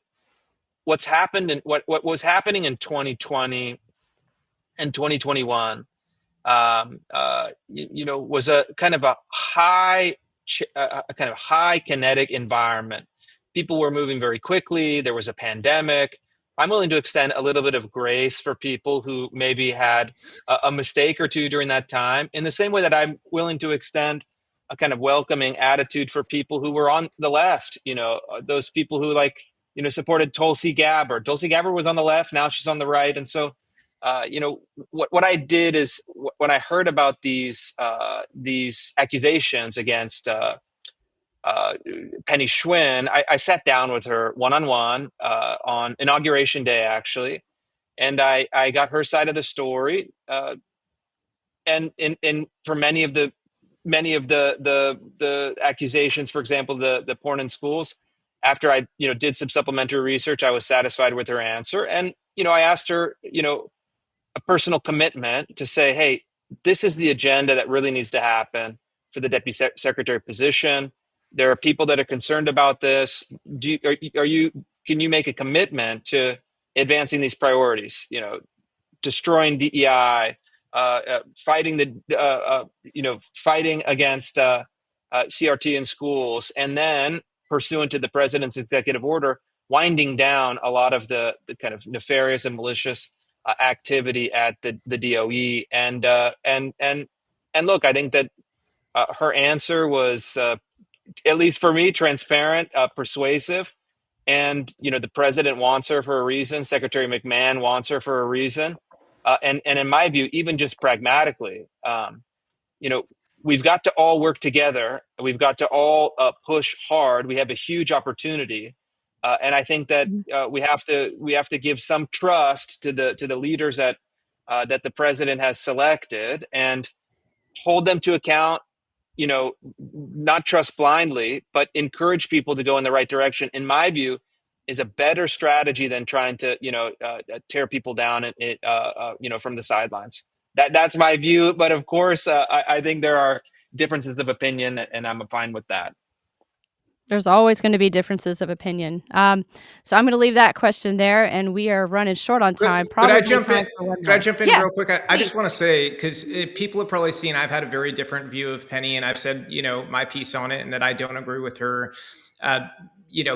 what's happened and what was happening in 2020 and 2021 was a kind of a kind of high kinetic environment. People were moving very quickly. There was a pandemic. I'm willing to extend a little bit of grace for people who maybe had a mistake or two during that time, in the same way that I'm willing to extend a kind of welcoming attitude for people who were on the left. Those people who supported Tulsi Gabbard. Tulsi Gabbard was on the left. Now she's on the right. And so what I did is when I heard about these accusations against Penny Schwinn, I sat down with her one-on-one on Inauguration Day, actually, and I got her side of the story. And for many of the accusations, for example, the porn in schools, after I did some supplementary research, I was satisfied with her answer, and I asked her a personal commitment to say, hey, this is the agenda that really needs to happen for the deputy secretary position. There are people that are concerned about this. Can you make a commitment to advancing these priorities? destroying DEI, fighting fighting against CRT in schools, and then pursuant to the president's executive order, winding down a lot of the kind of nefarious and malicious activity at the DOE. And look, I think that her answer was, at least for me, transparent, persuasive. And the president wants her for a reason. Secretary McMahon wants her for a reason. And in my view, even just pragmatically, you know, we've got to all work together. We've got to all push hard. We have a huge opportunity, and I think that Mhm. we have to give some trust to the leaders that the president has selected, and hold them to account. Not trust blindly, but encourage people to go in the right direction. In my view, is a better strategy than trying to tear people down from the sidelines. That's my view, but of course, I think there are differences of opinion, and I'm fine with that. There's always gonna be differences of opinion. So I'm gonna leave that question there, and we are running short on Could time, could I probably jump in? time for one Could I more. jump in Yeah, real quick? I just please. want to say, because people have probably seen, I've had a very different view of Penny, and I've said, my piece on it, and that I don't agree with her, uh,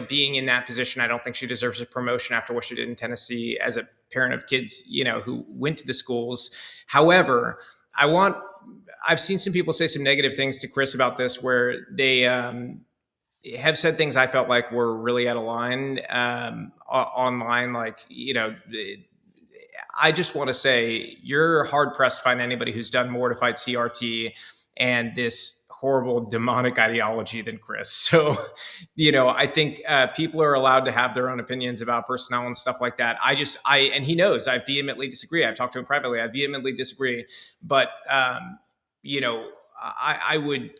being in that position. I don't think she deserves a promotion after what she did in Tennessee as a parent of kids, who went to the schools. However, I've seen some people say some negative things to Chris about this, where they have said things I felt like were really out of line online. Like, I just want to say you're hard pressed to find anybody who's done more to fight CRT and this horrible demonic ideology than Chris. So, I think people are allowed to have their own opinions about personnel and stuff like that. And he knows I vehemently disagree. I've talked to him privately. I vehemently disagree. But, I would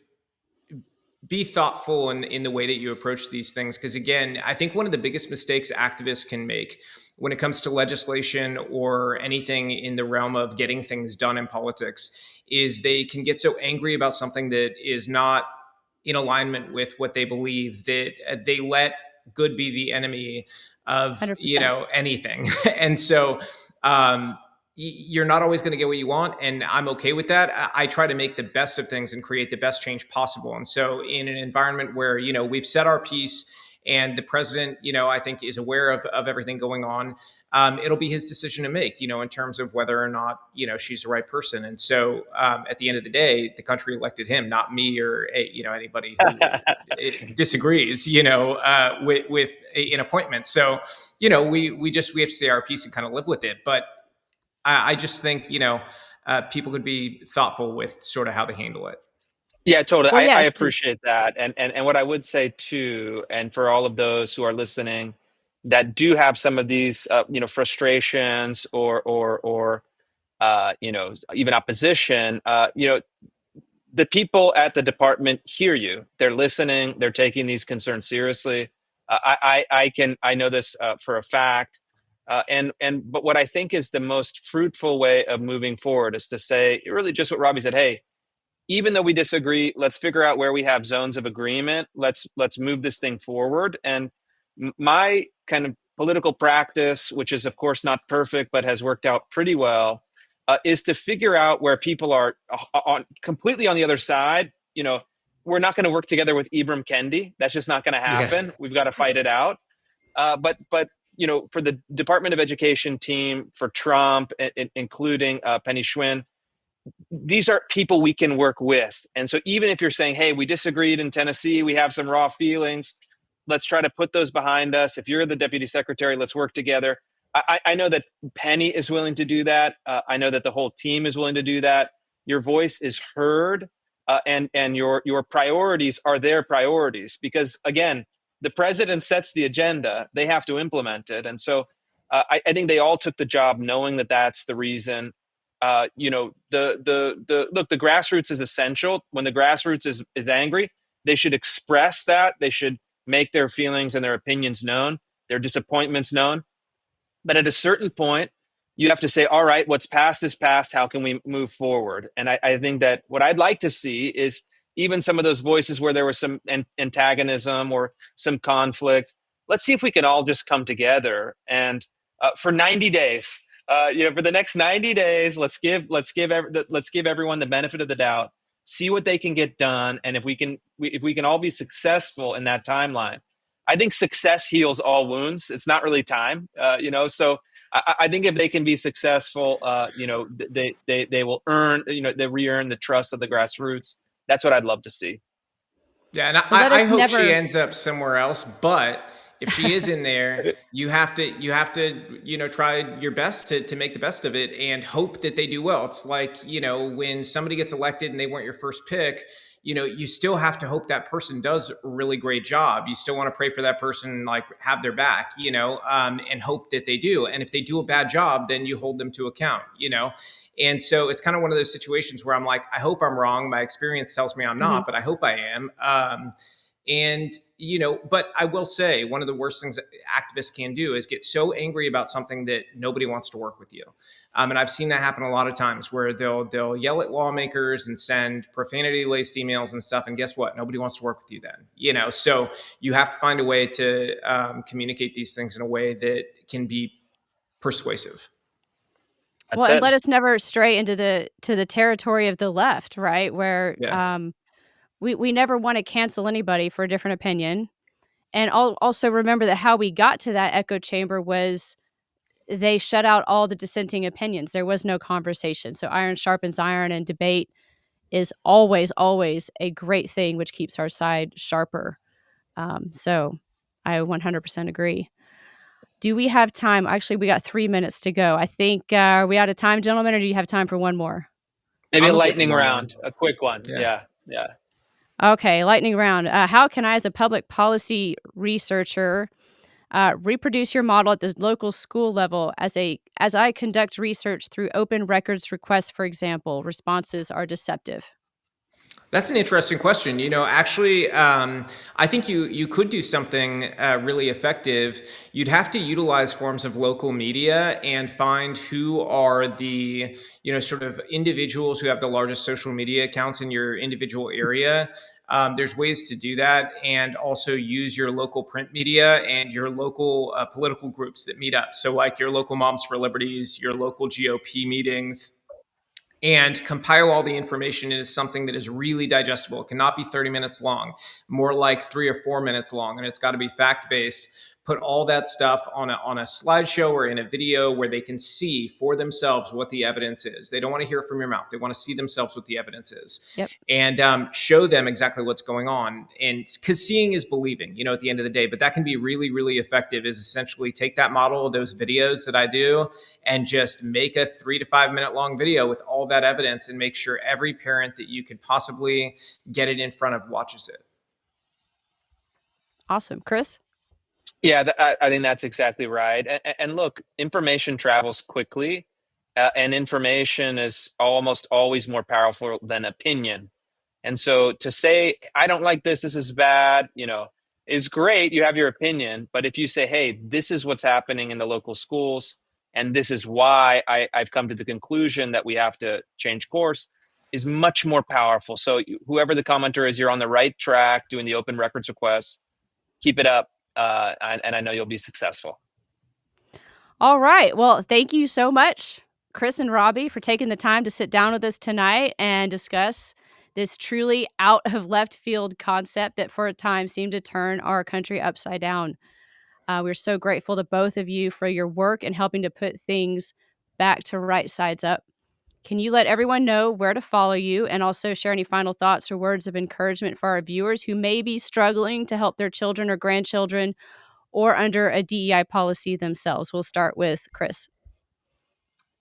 be thoughtful in the way that you approach these things. Because again, I think one of the biggest mistakes activists can make when it comes to legislation or anything in the realm of getting things done in politics is they can get so angry about something that is not in alignment with what they believe, that they let good be the enemy of 100%. anything. And so you're not always going to get what you want, and I'm okay with that. I try to make the best of things and create the best change possible. And so in an environment where we've set our piece, and the president I think is aware of everything going on, it'll be his decision to make in terms of whether or not she's the right person. And so at the end of the day, the country elected him, not me or anybody who disagrees with an appointment. So we have to say our piece and kind of live with it. But I just think people could be thoughtful with sort of how they handle it. Yeah, totally. Well, I yeah, so appreciate that. And what I would say too, and for all of those who are listening that do have some of these frustrations or even opposition, the people at the department hear you. They're listening. They're taking these concerns seriously. I know this for a fact. But what I think is the most fruitful way of moving forward is to say really just what Robbie said. Hey, even though we disagree, let's figure out where we have zones of agreement. Let's move this thing forward. And my kind of political practice, which is of course not perfect but has worked out pretty well, is to figure out where people are completely on the other side. We're not going to work together with Ibram Kendi. That's just not going to Yeah. happen. We've got to fight it out. But for the Department of Education team, for Trump, including Penny Schwinn, these are people we can work with. And so even if you're saying, hey, we disagreed in Tennessee, we have some raw feelings, let's try to put those behind us. If you're the deputy secretary, let's work together. I know that Penny is willing to do that. I know that the whole team is willing to do that. Your voice is heard, and your priorities are their priorities. Because again, the president sets the agenda; they have to implement it. And so, I think they all took the job knowing that that's the reason. The grassroots is essential. When the grassroots is angry, they should express that. They should make their feelings and their opinions known, their disappointments known. But at a certain point, you have to say, all right, what's past is past. How can we move forward? And I think that what I'd like to see is even some of those voices where there was some antagonism or some conflict. Let's see if we can all just come together and for 90 days, For the next 90 days, let's give everyone the benefit of the doubt, see what they can get done, and if we can all be successful in that timeline, I think success heals all wounds. It's not really time, So I think if they can be successful, they will earn, they re-earn the trust of the grassroots. That's what I'd love to see. Yeah, and But let us I hope she never ends up somewhere else. But if she is in there, you have to, try your best to make the best of it and hope that they do well. It's like, when somebody gets elected and they weren't your first pick, you still have to hope that person does a really great job. You still want to pray for that person, like have their back, and hope that they do. And if they do a bad job, then you hold them to account. And so it's kind of one of those situations where I'm like, I hope I'm wrong. My experience tells me I'm Mhm. not, but I hope I am. And but I will say one of the worst things that activists can do is get so angry about something that nobody wants to work with you. And I've seen that happen a lot of times where they'll yell at lawmakers and send profanity laced emails and stuff. And guess what? Nobody wants to work with you then. So you have to find a way to communicate these things in a way that can be persuasive. Well, That's and it. let us never stray into the territory of the left, right? Where, Yeah. we never wanna cancel anybody for a different opinion, and also remember that how we got to that echo chamber was they shut out all the dissenting opinions. There was no conversation, so iron sharpens iron, and debate is always, always a great thing, which keeps our side sharper. So I 100% agree. Do we have time? Actually, we got 3 minutes to go. I think, are we out of time, gentlemen, or do you have time for one more? Maybe a I'm okay for lightning one more. round, a quick one. Yeah. Yeah, yeah. Okay, lightning round. How can I, as a public policy researcher, reproduce your model at the local school level as I conduct research through open records requests, for example? Responses are deceptive. That's an interesting question. Actually, I think you could do something really effective. You'd have to utilize forms of local media and find who are the sort of individuals who have the largest social media accounts in your individual area. There's ways to do that, and also use your local print media and your local political groups that meet up. So, like your local Moms for Liberties, your local GOP meetings, and compile all the information into something that is really digestible. It cannot be 30 minutes long, more like 3 or 4 minutes long, and it's got to be fact based. Put all that stuff on a slideshow or in a video where they can see for themselves what the evidence is. They don't want to hear from your mouth. They want to see themselves what the evidence is, Yep. and show them exactly what's going on. And because seeing is believing, at the end of the day. But that can be really, really effective. Is essentially take that model of those videos that I do and just make a 3 to 5 minute long video with all that evidence and make sure every parent that you could possibly get it in front of watches it. Awesome. Chris? Yeah, I think that's exactly right. And look, information travels quickly, and information is almost always more powerful than opinion. And so to say, I don't like this, this is bad, is great. You have your opinion. But if you say, hey, this is what's happening in the local schools, and this is why I've come to the conclusion that we have to change course, is much more powerful. So whoever the commenter is, you're on the right track doing the open records requests. Keep it up. And I know you'll be successful. All right. Well, thank you so much, Chris and Robby, for taking the time to sit down with us tonight and discuss this truly out of left field concept that for a time seemed to turn our country upside down. We're so grateful to both of you for your work and helping to put things back to right sides up. Can you let everyone know where to follow you and also share any final thoughts or words of encouragement for our viewers who may be struggling to help their children or grandchildren or under a DEI policy themselves? We'll start with Chris.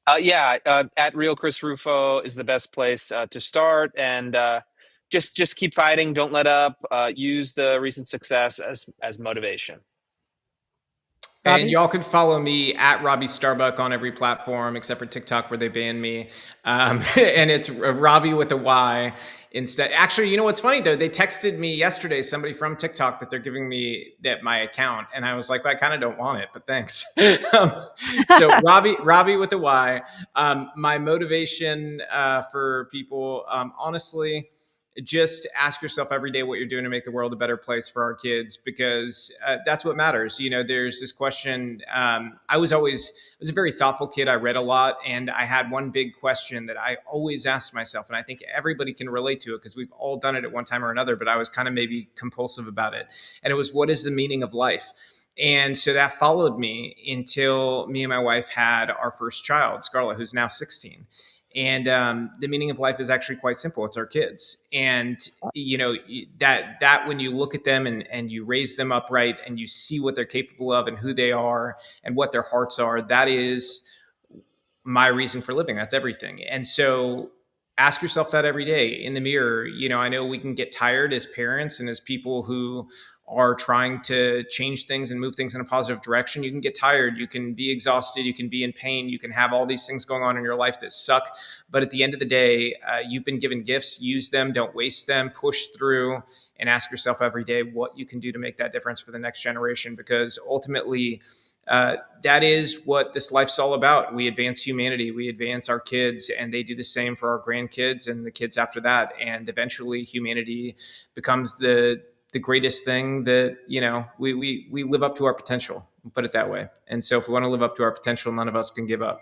At Real Chris Rufo is the best place to start, and just keep fighting. Don't let up. Use the recent success as motivation. And Robby? y'all can follow me at Robby Starbuck on every platform except for TikTok where they banned me. And it's Robby with a Y instead. Actually, you know what's funny though? They texted me yesterday, somebody from TikTok, that they're giving me my account, and I was like, well, I kind of don't want it, but thanks. So Robby with a Y. My motivation for people, honestly, just ask yourself every day what you're doing to make the world a better place for our kids, because that's what matters. There's this question. I was a very thoughtful kid. I read a lot, and I had one big question that I always asked myself, and I think everybody can relate to it because we've all done it at one time or another, but I was kind of maybe compulsive about it. And it was, what is the meaning of life? And so that followed me until me and my wife had our first child, Scarlett, who's now 16. And the meaning of life is actually quite simple. It's our kids. And that when you look at them and you raise them upright and you see what they're capable of and who they are and what their hearts are, that is my reason for living. That's everything. And so ask yourself that every day in the mirror. I know we can get tired as parents and as people who are trying to change things and move things in a positive direction. You can get tired, you can be exhausted, you can be in pain, you can have all these things going on in your life that suck. But at the end of the day, you've been given gifts. Use them, don't waste them, push through, and ask yourself every day what you can do to make that difference for the next generation. Because ultimately, that is what this life's all about. We advance humanity, we advance our kids, and they do the same for our grandkids and the kids after that. And eventually humanity becomes the greatest thing that, we live up to our potential, we'll put it that way. And so if we want to live up to our potential, none of us can give up.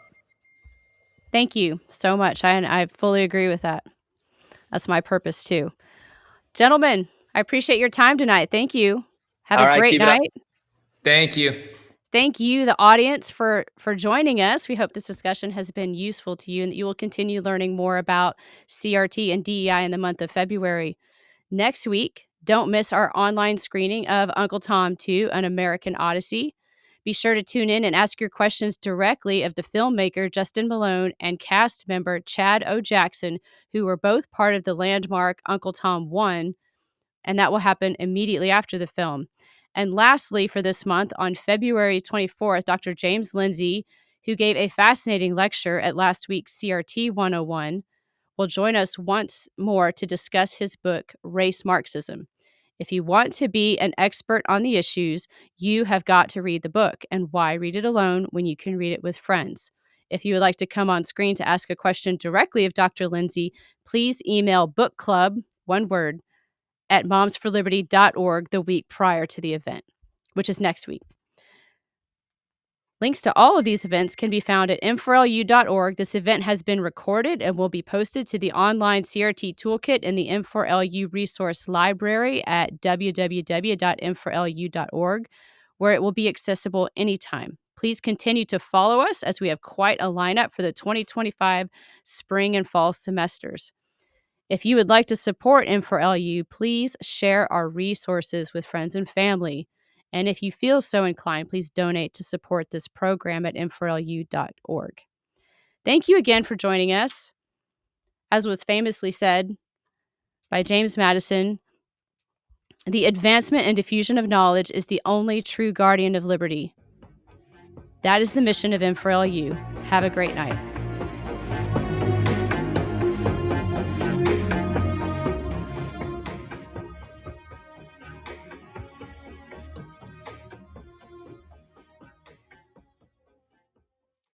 Thank you so much. I fully agree with that. That's my purpose too. Gentlemen, I appreciate your time tonight. Thank you. Have All a right, great keep it up. night. Thank you. Thank you, the audience, for joining us. We hope this discussion has been useful to you and that you will continue learning more about CRT and DEI in the month of February. Next week, don't miss our online screening of Uncle Tom 2, An American Odyssey. Be sure to tune in and ask your questions directly of the filmmaker Justin Malone and cast member Chad O. Jackson, who were both part of the landmark Uncle Tom 1, and that will happen immediately after the film. And lastly, for this month, on February 24th, Dr. James Lindsay, who gave a fascinating lecture at last week's CRT 101, will join us once more to discuss his book, Race Marxism. If you want to be an expert on the issues, you have got to read the book. And why read it alone when you can read it with friends? If you would like to come on screen to ask a question directly of Dr. Lindsay, please email bookclub, one word, at momsforliberty.org the week prior to the event, which is next week. Links to all of these events can be found at m4lu.org. This event has been recorded and will be posted to the online CRT toolkit in the M4LU resource library at www.m4lu.org, where it will be accessible anytime. Please continue to follow us as we have quite a lineup for the 2025 spring and fall semesters. If you would like to support M4LU, please share our resources with friends and family. And if you feel so inclined, please donate to support this program at m4lu.org. Thank you again for joining us. As was famously said by James Madison, the advancement and diffusion of knowledge is the only true guardian of liberty. That is the mission of M4LU. Have a great night.